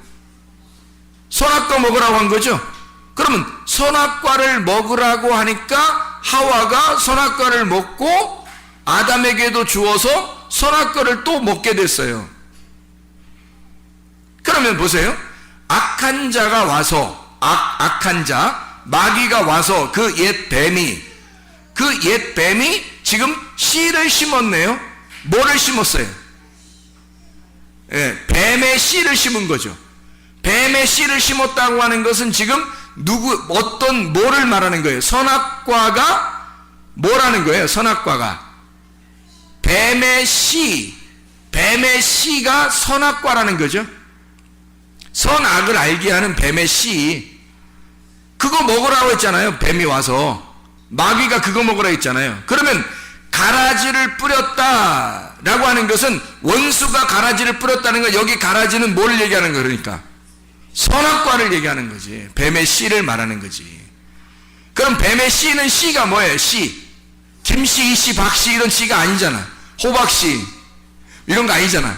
선악과 먹으라고 한 거죠. 그러면 선악과를 먹으라고 하니까 하와가 선악과를 먹고 아담에게도 주어서 선악과를 또 먹게 됐어요. 그러면 보세요. 악한 자가 와서, 악한 자, 마귀가 와서 그 옛 뱀이 지금 씨를 심었네요. 뭐를 심었어요? 뱀의 씨를 심은 거죠. 뱀의 씨를 심었다고 하는 것은 지금 어떤 뭐를 말하는 거예요? 선악과가 뭐라는 거예요? 선악과가 뱀의 씨가 선악과라는 거죠. 선악을 알게 하는 뱀의 씨, 그거 먹으라고 했잖아요. 뱀이 와서 마귀가 그거 먹으라 했잖아요. 그러면 가라지를 뿌렸다라고 하는 것은 원수가 가라지를 뿌렸다는 건, 여기 가라지는 뭘 얘기하는 거예요? 그러니까 선악과를 얘기하는 거지. 뱀의 씨를 말하는 거지. 그럼 뱀의 씨는 씨가 뭐예요? 씨, 김씨, 이씨, 박씨 이런 씨가 아니잖아. 호박씨 이런 거 아니잖아.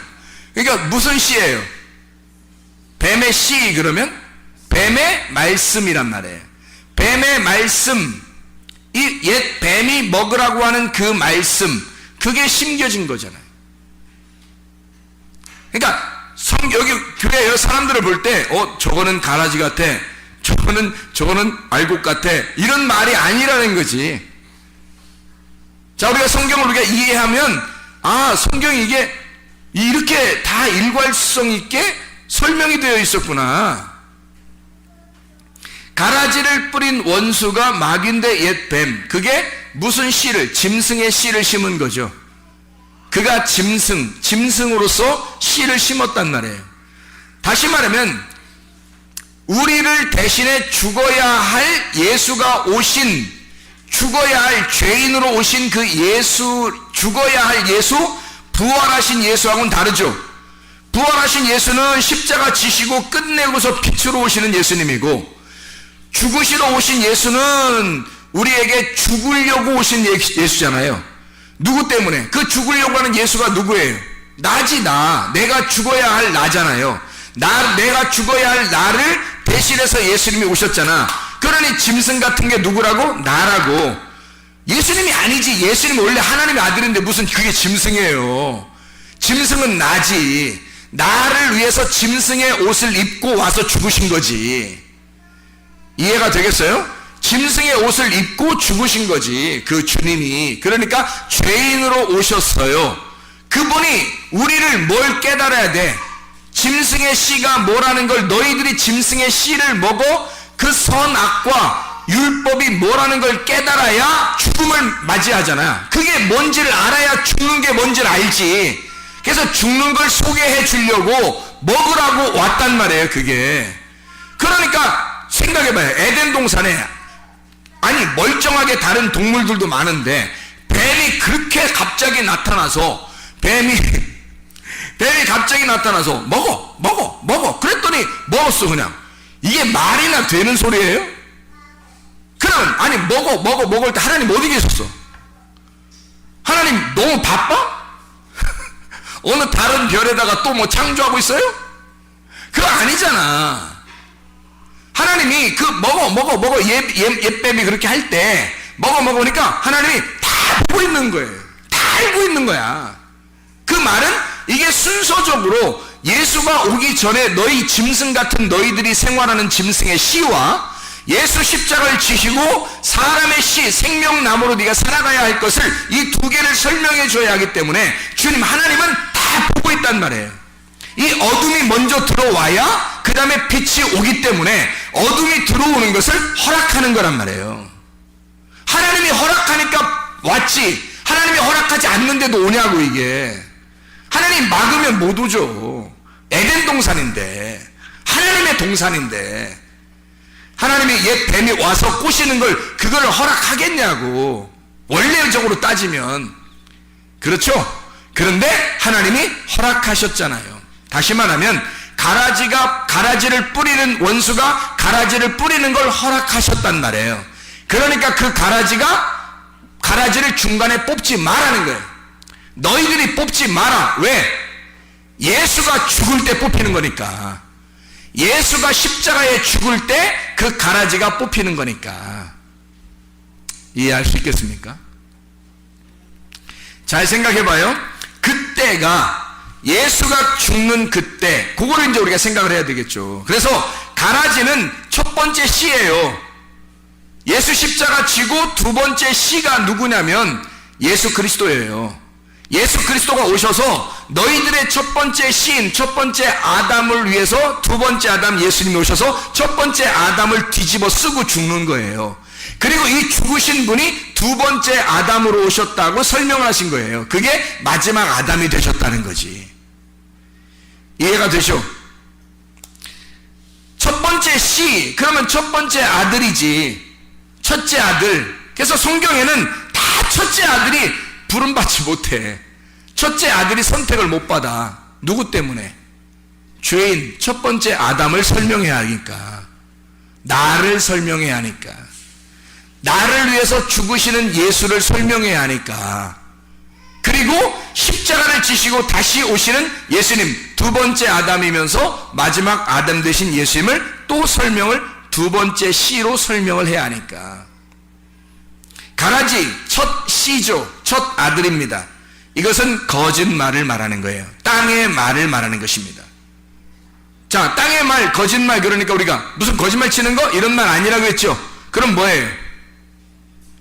그러니까 무슨 씨예요? 뱀의 씨, 그러면 뱀의 말씀이란 말이에요. 뱀의 말씀, 이 옛 뱀이 먹으라고 하는 그 말씀, 그게 심겨진 거잖아요. 그러니까 여기 교회에 사람들을 볼 때 저거는 가라지 같아, 저거는 알곡 같아, 이런 말이 아니라는 거지. 자, 우리가 성경을 우리가 이해하면, 성경이 이게 이렇게 다 일괄성 있게 설명이 되어 있었구나. 가라지를 뿌린 원수가 마귀인데 옛 뱀, 그게 무슨 씨를? 짐승의 씨를 심은 거죠. 그가 짐승으로서 씨를 심었단 말이에요. 다시 말하면 우리를 대신에 죽어야 할 예수가 오신, 죽어야 할 죄인으로 오신 그 예수, 죽어야 할 예수, 부활하신 예수하고는 다르죠. 부활하신 예수는 십자가 지시고 끝내고서 빛으로 오시는 예수님이고, 죽으시러 오신 예수는 우리에게 죽으려고 오신 예수잖아요. 누구 때문에? 그 죽으려고 하는 예수가 누구예요? 나지, 나. 내가 죽어야 할 나잖아요. 내가 죽어야 할 나를 대신해서 예수님이 오셨잖아. 그러니 짐승 같은 게 누구라고? 나라고. 예수님이 아니지. 예수님이 원래 하나님의 아들인데 무슨 그게 짐승이에요. 짐승은 나지. 나를 위해서 짐승의 옷을 입고 와서 죽으신 거지. 이해가 되겠어요? 짐승의 옷을 입고 죽으신 거지, 그 주님이. 그러니까 죄인으로 오셨어요. 그분이 우리를 뭘 깨달아야 돼? 짐승의 씨가 뭐라는 걸, 너희들이 짐승의 씨를 먹어 그 선악과 율법이 뭐라는 걸 깨달아야 죽음을 맞이하잖아요. 그게 뭔지를 알아야 죽는 게 뭔지를 알지. 그래서 죽는 걸 소개해 주려고 먹으라고 왔단 말이에요, 그게. 그러니까 생각해봐요. 에덴 동산에 멀쩡하게 다른 동물들도 많은데 뱀이 그렇게 갑자기 나타나서 먹어 그랬더니 먹었어. 그냥 이게 말이나 되는 소리예요? 그러면 먹을 때 하나님 어디 계셨어? 하나님 너무 바빠? 어느 다른 별에다가 또 뭐 창조하고 있어요? 그거 아니잖아. 하나님이 그 먹어 옛뱀이 그렇게 할 때 먹으니까 하나님이 다 보고 있는 거예요. 다 알고 있는 거야. 그 말은 이게 순서적으로 예수가 오기 전에 너희 짐승 같은 너희들이 생활하는 짐승의 씨와 예수 십자가를 지시고 사람의 씨, 생명나무로 네가 살아가야 할 것을, 이 두 개를 설명해 줘야 하기 때문에 주님 하나님은 다 보고 있단 말이에요. 이 어둠이 먼저 들어와야 그 다음에 빛이 오기 때문에 어둠이 들어오는 것을 허락하는 거란 말이에요. 하나님이 허락하니까 왔지, 하나님이 허락하지 않는데도 오냐고. 이게 하나님 막으면 못 오죠. 에덴 동산인데, 하나님의 동산인데 하나님이 옛 뱀이 와서 꼬시는 걸 그걸 허락하겠냐고. 원래적으로 따지면 그렇죠. 그런데 하나님이 허락하셨잖아요. 다시 말하면 가라지를 뿌리는 원수가 가라지를 뿌리는 걸 허락하셨단 말이에요. 그러니까 그 가라지를 중간에 뽑지 말라는 거예요. 너희들이 뽑지 마라. 왜? 예수가 죽을 때 뽑히는 거니까. 예수가 십자가에 죽을 때 그 가라지가 뽑히는 거니까. 이해할 수 있겠습니까? 잘 생각해봐요. 그때가 예수가 죽는 그때, 그거를 이제 우리가 생각을 해야 되겠죠. 그래서 가라지는 첫 번째 씨예요. 예수 십자가 지고 두 번째 씨가 누구냐면 예수 그리스도예요. 예수 그리스도가 오셔서 너희들의 첫 번째 시인, 첫 번째 아담을 위해서 두 번째 아담 예수님이 오셔서 첫 번째 아담을 뒤집어 쓰고 죽는 거예요. 그리고 이 죽으신 분이 두 번째 아담으로 오셨다고 설명하신 거예요. 그게 마지막 아담이 되셨다는 거지. 이해가 되죠? 첫 번째 씨, 그러면 첫 번째 아들이지. 첫째 아들. 그래서 성경에는 다 첫째 아들이 부름받지 못해. 첫째 아들이 선택을 못 받아. 누구 때문에? 죄인 첫 번째 아담을 설명해야 하니까. 나를 설명해야 하니까. 나를 위해서 죽으시는 예수를 설명해야 하니까. 그리고 십자가를 지시고 다시 오시는 예수님, 두 번째 아담이면서 마지막 아담 되신 예수님을 또 설명을 두 번째 씨로 설명을 해야 하니까. 가라지 첫 씨죠. 첫 아들입니다. 이것은 거짓말을 말하는 거예요. 땅의 말을 말하는 것입니다. 자, 땅의 말, 거짓말, 그러니까 우리가 무슨 거짓말 치는 거? 이런 말 아니라고 했죠. 그럼 뭐예요?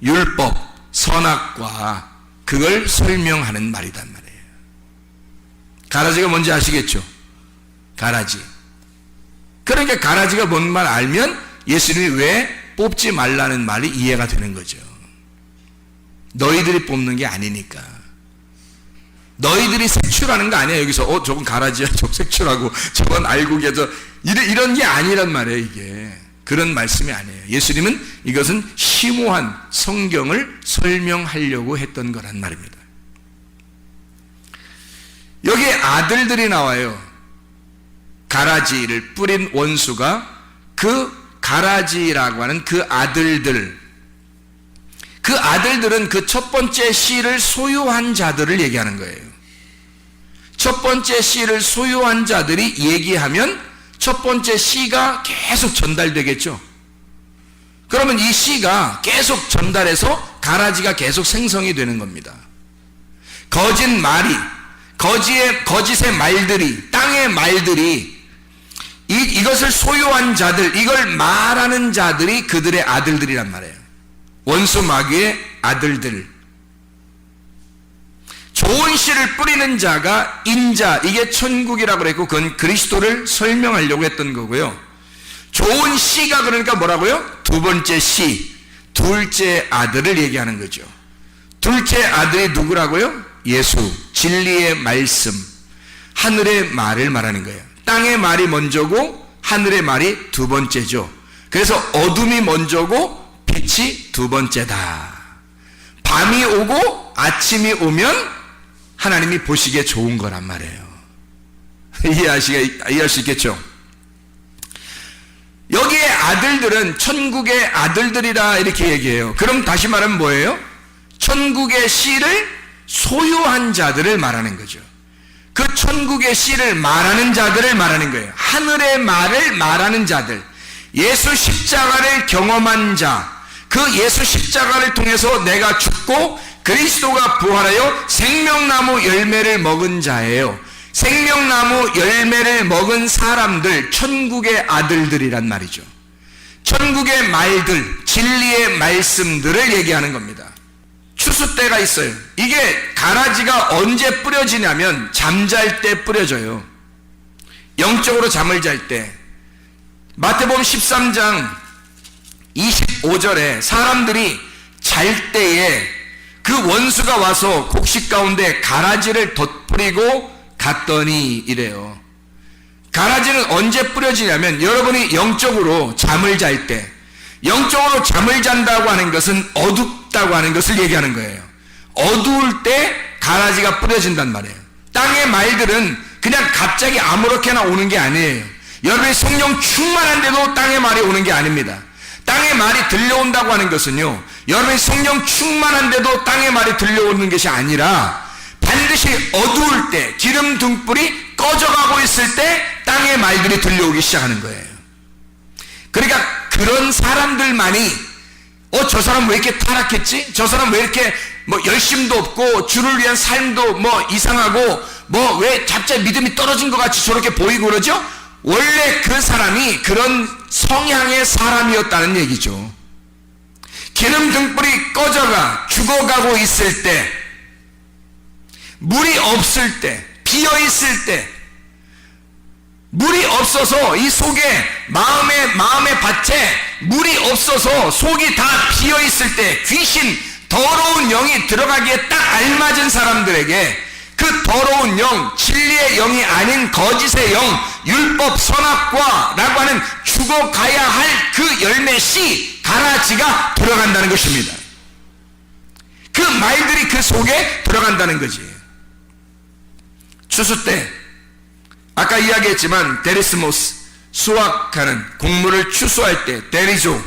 율법, 선악과 그걸 설명하는 말이단 말이에요. 가라지가 뭔지 아시겠죠? 가라지. 그러니까 가라지가 뭔 말 알면 예수님이 왜 뽑지 말라는 말이 이해가 되는 거죠. 너희들이 뽑는 게 아니니까. 너희들이 색출하는 거 아니야. 여기서 저건 가라지야, 저건 색출하고 저건 알고 계셔. 이런 게 아니란 말이에요. 이게 그런 말씀이 아니에요. 예수님은 이것은 심오한 성경을 설명하려고 했던 거란 말입니다. 여기에 아들들이 나와요. 가라지를 뿌린 원수가 그 가라지라고 하는 그 아들들, 그 아들들은 그 첫 번째 씨를 소유한 자들을 얘기하는 거예요. 첫 번째 씨를 소유한 자들이 얘기하면 첫 번째 씨가 계속 전달되겠죠. 그러면 이 씨가 계속 전달해서 가라지가 계속 생성이 되는 겁니다. 거짓말이, 거짓의 말들이, 땅의 말들이 이것을 소유한 자들, 이걸 말하는 자들이 그들의 아들들이란 말이에요. 원수 마귀의 아들들. 좋은 씨를 뿌리는 자가 인자, 이게 천국이라고 그랬고 그건 그리스도를 설명하려고 했던 거고요. 좋은 씨가 그러니까 뭐라고요? 두 번째 씨, 둘째 아들을 얘기하는 거죠. 둘째 아들이 누구라고요? 예수, 진리의 말씀, 하늘의 말을 말하는 거예요. 땅의 말이 먼저고 하늘의 말이 두 번째죠. 그래서 어둠이 먼저고 빛이 두 번째다. 밤이 오고 아침이 오면 하나님이 보시기에 좋은 거란 말이에요. 이해할 수 있겠죠? 여기에 아들들은 천국의 아들들이라 이렇게 얘기해요. 그럼 다시 말하면 뭐예요? 천국의 씨를 소유한 자들을 말하는 거죠. 그 천국의 씨를 말하는 자들을 말하는 거예요. 하늘의 말을 말하는 자들, 예수 십자가를 경험한 자, 그 예수 십자가를 통해서 내가 죽고 그리스도가 부활하여 생명나무 열매를 먹은 자예요. 생명나무 열매를 먹은 사람들, 천국의 아들들이란 말이죠. 천국의 말들, 진리의 말씀들을 얘기하는 겁니다. 추수 때가 있어요. 이게 가라지가 언제 뿌려지냐면 잠잘 때 뿌려져요. 영적으로 잠을 잘 때. 마태복음 13장 25절에 사람들이 잘 때에 그 원수가 와서 곡식 가운데 가라지를 덧뿌리고 갔더니 이래요. 가라지는 언제 뿌려지냐면 여러분이 영적으로 잠을 잘 때, 영적으로 잠을 잔다고 하는 것은 어둡다고 하는 것을 얘기하는 거예요. 어두울 때 가라지가 뿌려진단 말이에요. 땅의 말들은 그냥 갑자기 아무렇게나 오는 게 아니에요. 여러분이 성령 충만한데도 땅의 말이 오는 게 아닙니다. 땅의 말이 들려온다고 하는 것은요, 여러분이 성령 충만한데도 땅의 말이 들려오는 것이 아니라 반드시 어두울 때, 기름 등불이 꺼져가고 있을 때 땅의 말들이 들려오기 시작하는 거예요. 그러니까 그런 사람들만이 저 사람 왜 이렇게 타락했지? 저 사람 왜 이렇게 열심도 없고 주를 위한 삶도 이상하고 왜 갑자기 믿음이 떨어진 것 같이 저렇게 보이고 그러죠? 원래 그 사람이 그런 성향의 사람이었다는 얘기죠. 기름 등불이 꺼져가 죽어가고 있을 때, 물이 없을 때, 비어 있을 때, 물이 없어서 이 속에 마음의 밭에 물이 없어서 속이 다 비어 있을 때 귀신, 더러운 영이 들어가기에 딱 알맞은 사람들에게 그 더러운 영, 진리의 영이 아닌 거짓의 영, 율법, 선악과라고 하는 죽어가야 할 그 열매 씨, 가라지가 들어간다는 것입니다. 그 말들이 그 속에 들어간다는 거지. 추수 때 아까 이야기했지만 데리스모스, 수확하는, 곡물을 추수할 때 데리조,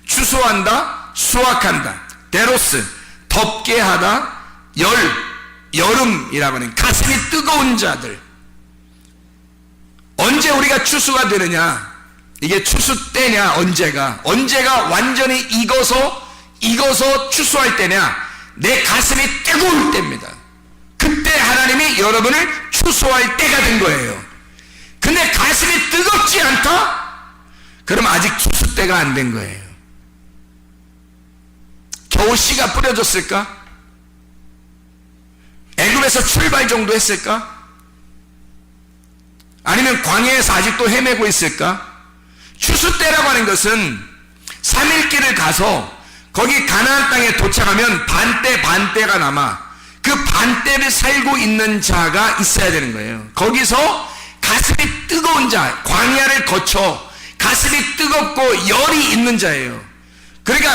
추수한다, 수확한다. 데로스, 덥게 하다, 여름이라고 하는 가슴이 뜨거운 자들. 언제 우리가 추수가 되느냐? 이게 추수 때냐? 언제가 완전히 익어서 추수할 때냐? 내 가슴이 뜨거울 때입니다. 그때 하나님이 여러분을 추수할 때가 된 거예요. 근데 가슴이 뜨겁지 않다? 그럼 아직 추수 때가 안 된 거예요. 겨우 씨가 뿌려졌을까? 애굽에서 출발 정도 했을까? 아니면 광야에서 아직도 헤매고 있을까? 추수 때라고 하는 것은 3일 길을 가서 거기 가나안 땅에 도착하면 반때가 남아 그 반때를 살고 있는 자가 있어야 되는 거예요. 거기서 가슴이 뜨거운 자, 광야를 거쳐 가슴이 뜨겁고 열이 있는 자예요. 그러니까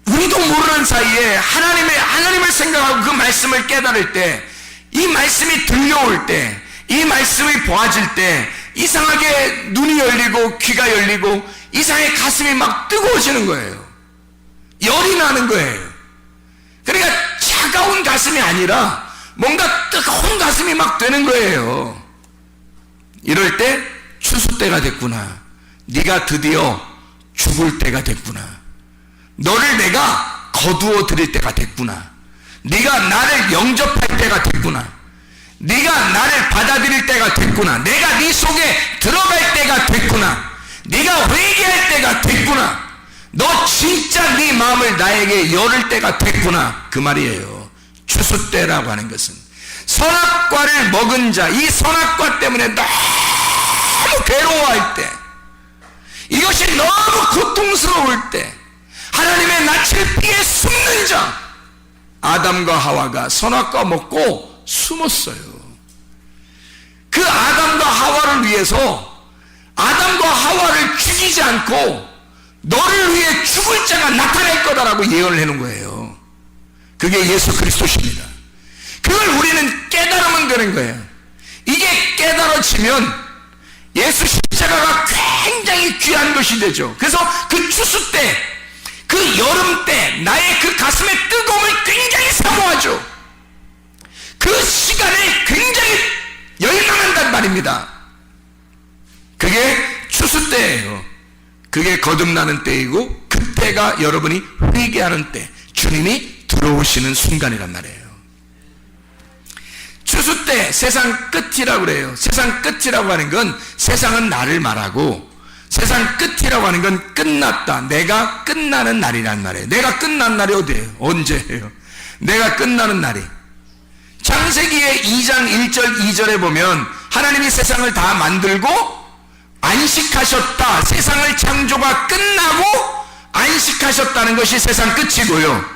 우리도 모르는 사이에 하나님을 생각하고 그 말씀을 깨달을 때, 이 말씀이 들려올 때, 이 말씀이 보아질 때 이상하게 눈이 열리고 귀가 열리고 이상하게 가슴이 막 뜨거워지는 거예요. 열이 나는 거예요. 그러니까 차가운 가슴이 아니라 뭔가 뜨거운 가슴이 막 되는 거예요. 이럴 때 추수 때가 됐구나. 네가 드디어 죽을 때가 됐구나. 너를 내가 거두어 드릴 때가 됐구나. 네가 나를 영접할 때가 됐구나. 네가 나를 받아들일 때가 됐구나. 내가 네 속에 들어갈 때가 됐구나. 네가 회개할 때가 됐구나. 너 진짜 네 마음을 나에게 열을 때가 됐구나. 그 말이에요. 추수 때라고 하는 것은 선악과를 먹은 자, 이 선악과 때문에 너무 괴로워할 때, 이것이 너무 고통스러울 때 하나님의 낯을 피해 숨는 자, 아담과 하와가 선악과 먹고 숨었어요. 그 아담과 하와를 위해서 아담과 하와를 죽이지 않고 너를 위해 죽을 자가 나타날 거다라고 예언을 해놓은 거예요. 그게 예수 그리스도십니다. 그걸 우리는 깨달으면 되는 거예요. 이게 깨달아지면 예수 십자가가 굉장히 귀한 것이 되죠. 그래서 그 추수 때, 그 여름 때 나의 그 가슴의 뜨거움을 굉장히 사모하죠. 그 시간에 굉장히 열망한단 말입니다. 그게 추수 때예요. 그게 거듭나는 때이고, 그때가 여러분이 회개하는 때, 주님이 들어오시는 순간이란 말이에요. 추수 때 세상 끝이라고 그래요. 세상 끝이라고 하는 건 세상은 나를 말하고, 세상 끝이라고 하는 건 끝났다, 내가 끝나는 날이란 말이에요. 내가 끝난 날이 어디예요? 언제예요? 내가 끝나는 날이 창세기의 2장 1절 2절에 보면 하나님이 세상을 다 만들고 안식하셨다. 세상을 창조가 끝나고 안식하셨다는 것이 세상 끝이고요.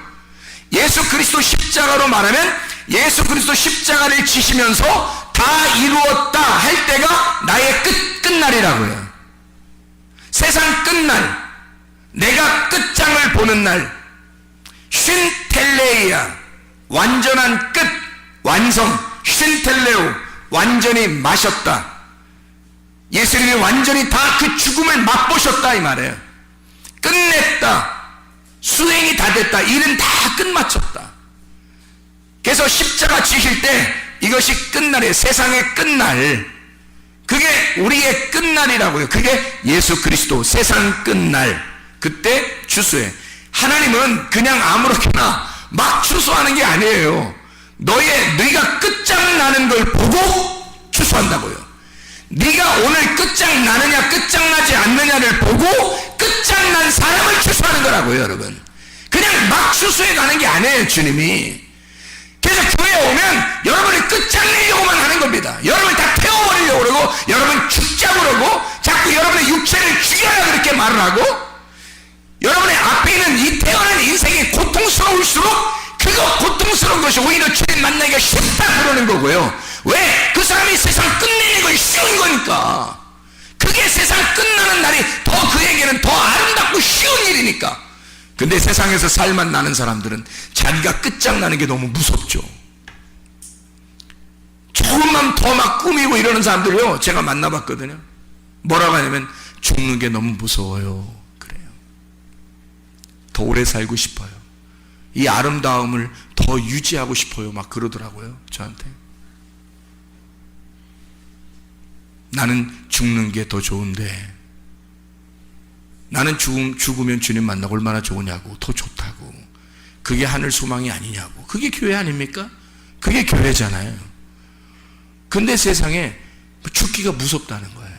예수 그리스도 십자가로 말하면 예수 그리스도 십자가를 지시면서 다 이루었다 할 때가 나의 끝날이라고요. 세상 끝날, 내가 끝장을 보는 날, 쉰텔레이아, 완전한 끝, 완성, 쉰텔레오, 완전히 마셨다. 예수님이 완전히 다 그 죽음을 맛보셨다 이 말이에요. 끝냈다. 수행이 다 됐다. 일은 다 끝마쳤다. 그래서 십자가 지실 때 이것이 끝날이에요. 세상의 끝날. 그게 우리의 끝날이라고요. 그게 예수 그리스도 세상 끝날. 그때 추수해. 하나님은 그냥 아무렇게나 막 추수하는 게 아니에요. 네가 끝장나는 걸 보고 추수한다고요. 네가 오늘 끝장나느냐 끝장나지 않느냐를 보고 끝장난 사람을 추수하는 거라고요. 여러분, 그냥 막 추수해 가는 게 아니에요. 주님이 그래서 교회에 오면 여러분이 끝장내려고만 하는 겁니다. 여러분이 다 태워버리려고 그러고, 여러분 죽자고 그러고, 자꾸 여러분의 육체를 죽여라 그렇게 말을 하고, 여러분의 앞에 있는 이 태어난 인생이 고통스러울수록 그거 고통스러운 것이 오히려 주님 만나기가 쉽다 그러는 거고요. 왜? 그 사람이 세상 끝내는 건 쉬운 거니까. 그게 세상 끝나는 날이 더 그에게는 더 아름답고 쉬운 일이니까. 근데 세상에서 살만 나는 사람들은 자기가 끝장나는 게 너무 무섭죠. 조금만 더 막 꾸미고 이러는 사람들이요, 제가 만나봤거든요. 뭐라고 하냐면 죽는 게 너무 무서워요 그래요. 더 오래 살고 싶어요. 이 아름다움을 더 유지하고 싶어요 막 그러더라고요 저한테. 나는 죽는 게 더 좋은데, 나는 죽으면 주님 만나고 얼마나 좋으냐고, 더 좋다고. 그게 하늘 소망이 아니냐고. 그게 교회 아닙니까? 그게 교회잖아요. 근데 세상에 죽기가 무섭다는 거예요.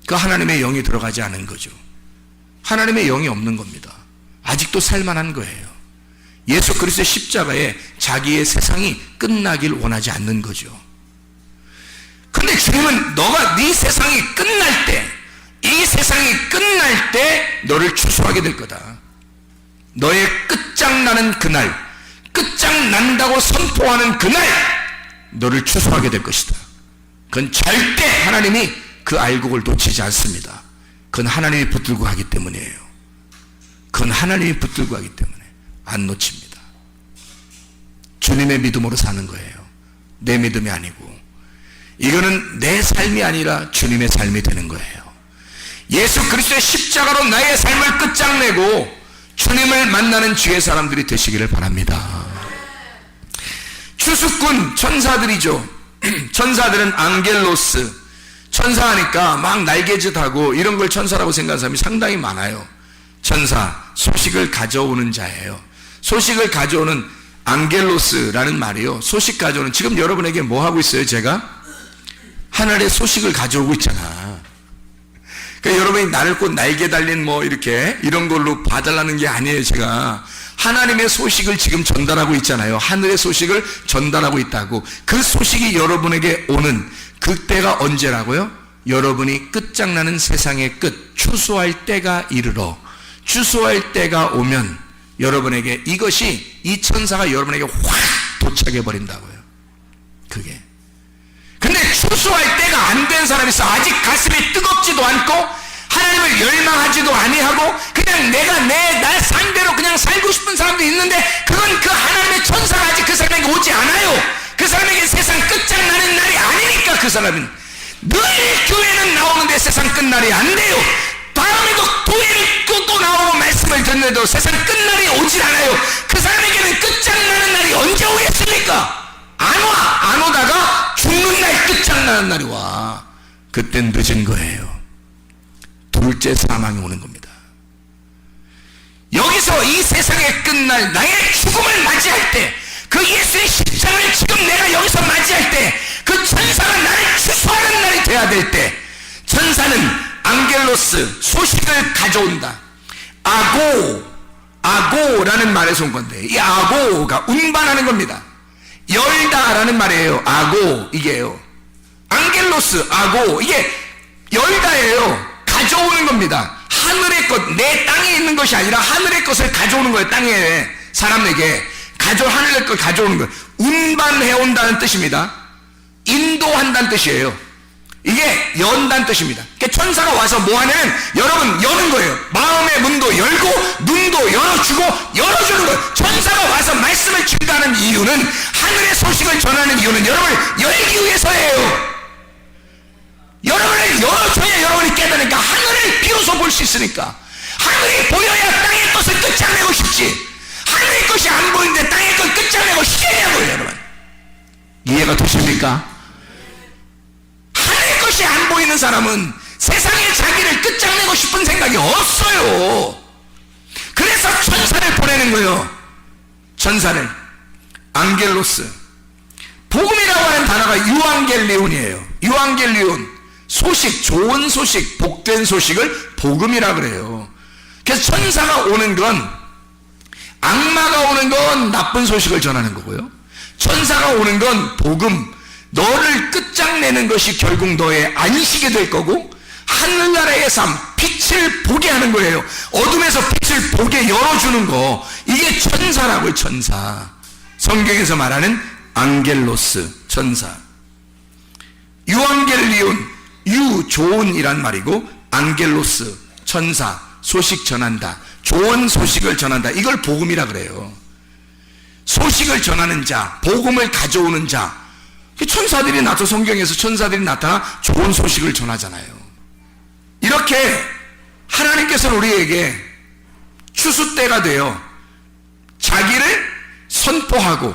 그 하나님의 영이 들어가지 않은 거죠. 하나님의 영이 없는 겁니다. 아직도 살만한 거예요. 예수 그리스도의 십자가에 자기의 세상이 끝나길 원하지 않는 거죠. 근데 주님은 너가 네 세상이 끝날 때, 이 세상이 끝날 때 너를 추수하게 될 거다. 너의 끝장나는 그날, 끝장난다고 선포하는 그날 너를 추수하게 될 것이다. 그건 절대 하나님이 그 알곡을 놓치지 않습니다. 그건 하나님이 붙들고 하기 때문이에요. 그건 하나님이 붙들고 하기 때문에 안 놓칩니다. 주님의 믿음으로 사는 거예요. 내 믿음이 아니고. 이거는 내 삶이 아니라 주님의 삶이 되는 거예요. 예수 그리스도의 십자가로 나의 삶을 끝장내고 주님을 만나는 주의 사람들이 되시기를 바랍니다. 추수꾼 천사들이죠. 천사들은 앙겔로스, 천사하니까 막 날개짓하고 이런 걸 천사라고 생각하는 사람이 상당히 많아요. 천사, 소식을 가져오는 자예요. 소식을 가져오는 앙겔로스라는 말이요, 소식 가져오는. 지금 여러분에게 뭐 하고 있어요? 제가 하늘의 소식을 가져오고 있잖아. 그러니까 여러분이 나를 꼭 날개 달린 뭐 이렇게 이런 걸로 봐달라는 게 아니에요. 제가 하나님의 소식을 지금 전달하고 있잖아요. 하늘의 소식을 전달하고 있다고. 그 소식이 여러분에게 오는 그때가 언제라고요? 여러분이 끝장나는 세상의 끝, 추수할 때가 이르러, 추수할 때가 오면 여러분에게 이것이, 이 천사가 여러분에게 확 도착해 버린다고요. 그게. 근데 추수할 때가 안 된 사람이 있어. 아직 가슴이 뜨겁지도 않고 하나님을 열망하지도 아니하고 그냥 내가 날 상대로 그냥 살고 싶은 사람도 있는데, 그건 그 하나님의 천사가 아직 그 사람에게 오지 않아요. 그 사람에게 세상 끝장나는 날이 아니니까. 그 사람은 늘 교회는 나오는데 세상 끝날이 안 돼요. 다음에도 교회를 또 나오고 말씀을 듣는데도 세상 끝날이 오질 않아요. 그 사람에게는 끝장나는 날이 언제 오겠습니까? 안 오다가 죽는 날 끝장나는 날이 와. 그땐 늦은 거예요. 둘째 사망이 오는 겁니다. 여기서 이 세상의 끝날, 나의 죽음을 맞이할 때, 그 예수의 십자가를 지금 내가 여기서 맞이할 때, 그 천사가 나를 추수하는 날이 돼야 될 때, 천사는 앙겔로스, 소식을 가져온다. 아고라는 말에서 온 건데, 이 아고가 운반하는 겁니다. 열다라는 말이에요. 아고, 이게요. 앙겔로스, 아고, 이게 열다예요. 가져오는 겁니다. 하늘의 것, 내 땅에 있는 것이 아니라 하늘의 것을 가져오는 거예요. 땅에 사람에게 하늘의 것 가져오는 거예요. 운반해온다는 뜻입니다. 인도한다는 뜻이에요. 이게 연다는 뜻입니다. 그러니까 천사가 와서 뭐 하냐면 여러분 여는 거예요. 마음의 문도 열고 눈도 열어주고 열어주는 거예요. 천사가 와서 말씀을 증가하는 이유는, 하늘의 소식을 전하는 이유는 여러분을 열기 위해서예요. 여러분을 열어줘야 여러분이 깨달으니까, 하늘을 비로소 볼 수 있으니까. 하늘이 보여야 땅의 것을 끝장내고 싶지. 하늘의 것이 안 보이는데 땅의 것 끝장내고 싶냐고요. 여러분 이해가 되십니까? 하늘의 것이 안 보이는 사람은 세상에 자기를 끝장내고 싶은 생각이 없어요. 그래서 천사를 보내는 거예요. 천사를. 앙겔로스. 복음이라고 하는 단어가 유앙겔리온이에요. 유앙겔리온. 소식, 좋은 소식, 복된 소식을 복음이라 그래요. 그래서 천사가 오는 건, 악마가 오는 건 나쁜 소식을 전하는 거고요. 천사가 오는 건 복음, 너를 끝장내는 것이 결국 너의 안식이 될 거고, 하늘나라의 삶, 빛을 보게 하는 거예요. 어둠에서 빛을 보게 열어주는 거, 이게 천사라고요. 천사. 성경에서 말하는 앙겔로스, 천사. 유앙겔리온, 좋은이란 말이고, 앙겔로스, 천사, 소식 전한다, 좋은 소식을 전한다, 이걸 복음이라 그래요. 소식을 전하는 자, 복음을 가져오는 자. 천사들이 나타나, 성경에서 천사들이 나타나 좋은 소식을 전하잖아요. 이렇게 하나님께서는 우리에게 추수 때가 되어 자기를 선포하고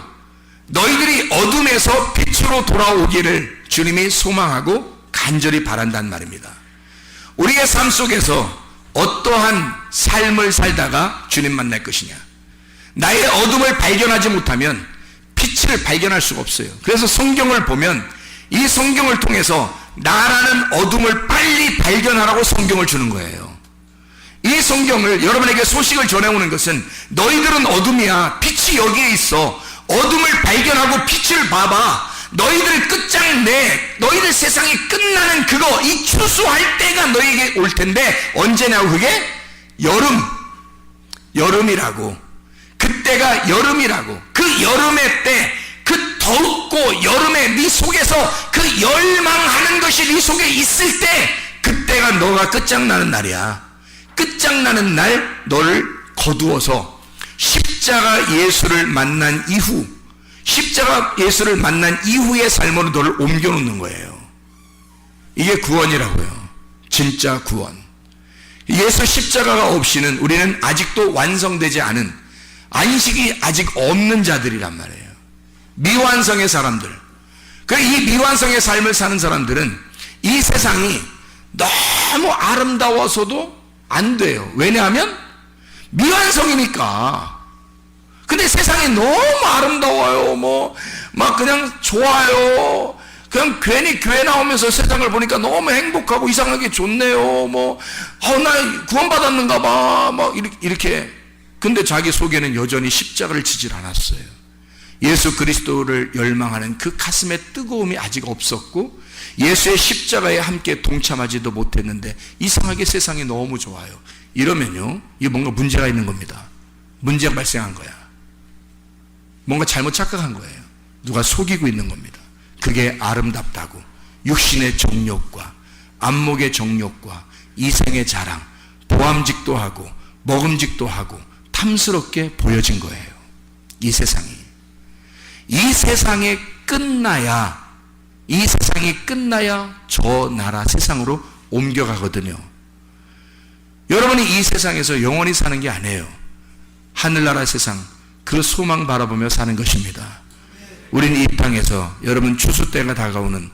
너희들이 어둠에서 빛으로 돌아오기를 주님이 소망하고 간절히 바란단 말입니다. 우리의 삶 속에서 어떠한 삶을 살다가 주님 만날 것이냐, 나의 어둠을 발견하지 못하면 빛을 발견할 수가 없어요. 그래서 성경을 보면 이 성경을 통해서 나라는 어둠을 빨리 발견하라고 성경을 주는 거예요. 이 성경을 여러분에게 소식을 전해오는 것은 너희들은 어둠이야, 빛이 여기에 있어, 어둠을 발견하고 빛을 봐봐, 너희들 끝장내, 너희들 세상이 끝나는 그거, 이 추수할 때가 너희에게 올 텐데 언제냐고, 그게 여름이라고. 그때가 여름이라고. 그 여름의 때, 그 덥고 여름에 네 속에서 그 열망하는 것이 네 속에 있을 때, 그때가 너가 끝장나는 날이야. 끝장나는 날 너를 거두어서 십자가 예수를 만난 이후, 십자가 예수를 만난 이후의 삶으로 너를 옮겨놓는 거예요. 이게 구원이라고요. 진짜 구원. 예수 십자가가 없이는 우리는 아직도 완성되지 않은, 안식이 아직 없는 자들이란 말이에요. 미완성의 사람들. 이 미완성의 삶을 사는 사람들은 이 세상이 너무 아름다워서도 안 돼요. 왜냐하면 미완성이니까. 근데 세상이 너무 아름다워요. 막 그냥 좋아요. 그냥 괜히 교회 나오면서 세상을 보니까 너무 행복하고 이상하게 좋네요. 나 구원받았는가 봐. 이렇게. 근데 자기 속에는 여전히 십자가를 지질 않았어요. 예수 그리스도를 열망하는 그 가슴의 뜨거움이 아직 없었고, 예수의 십자가에 함께 동참하지도 못했는데 이상하게 세상이 너무 좋아요. 이러면요, 이게 뭔가 문제가 있는 겁니다. 문제가 발생한 거야. 뭔가 잘못 착각한 거예요. 누가 속이고 있는 겁니다. 그게 아름답다고, 육신의 정욕과 안목의 정욕과 이생의 자랑, 보암직도 하고 먹음직도 하고 탐스럽게 보여진 거예요. 이 세상이. 이 세상이 끝나야 저 나라 세상으로 옮겨가거든요. 여러분이 이 세상에서 영원히 사는 게 아니에요. 하늘나라 세상, 그 소망 바라보며 사는 것입니다. 우리는 이 땅에서, 여러분 추수 때가 다가오는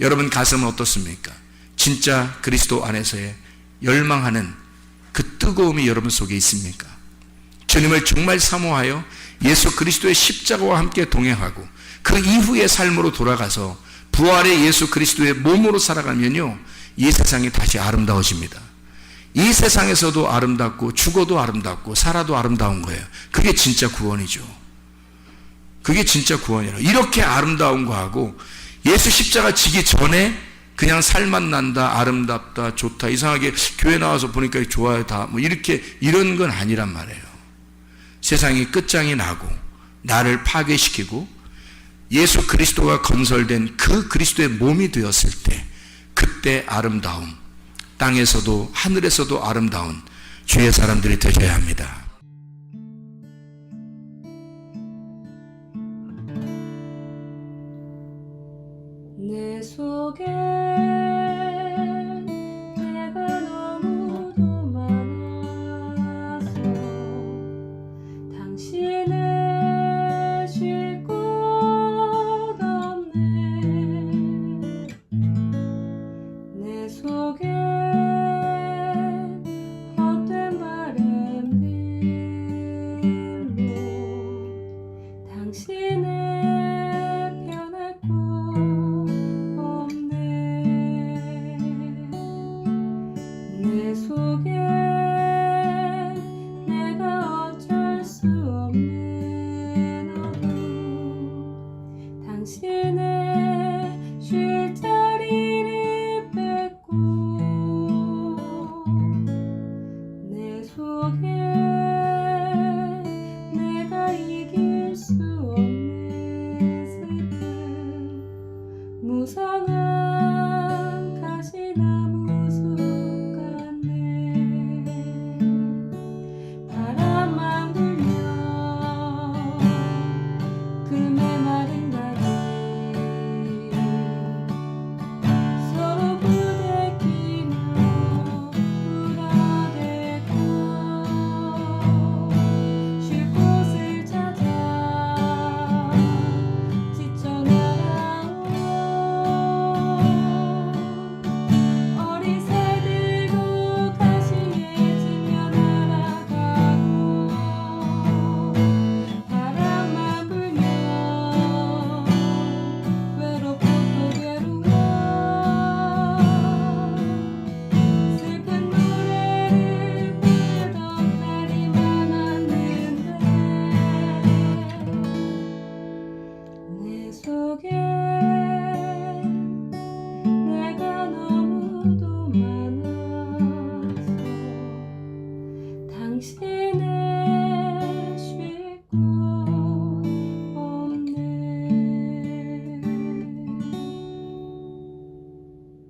여러분 가슴은 어떻습니까? 진짜 그리스도 안에서의 열망하는 그 뜨거움이 여러분 속에 있습니까? 주님을 정말 사모하여 예수 그리스도의 십자가와 함께 동행하고 그 이후의 삶으로 돌아가서 부활의 예수 그리스도의 몸으로 살아가면요, 이 세상이 다시 아름다워집니다. 이 세상에서도 아름답고 죽어도 아름답고 살아도 아름다운 거예요. 그게 진짜 구원이죠. 그게 진짜 구원이에요. 이렇게 아름다운 거하고 예수 십자가 지기 전에 그냥 살만 난다, 아름답다, 좋다, 이상하게 교회 나와서 보니까 좋아요, 다 이렇게, 이런 건 아니란 말이에요. 세상이 끝장이 나고 나를 파괴시키고 예수 그리스도가 건설된 그 그리스도의 몸이 되었을 때, 그때 아름다움, 땅에서도 하늘에서도 아름다운 주의 사람들이 되셔야 합니다.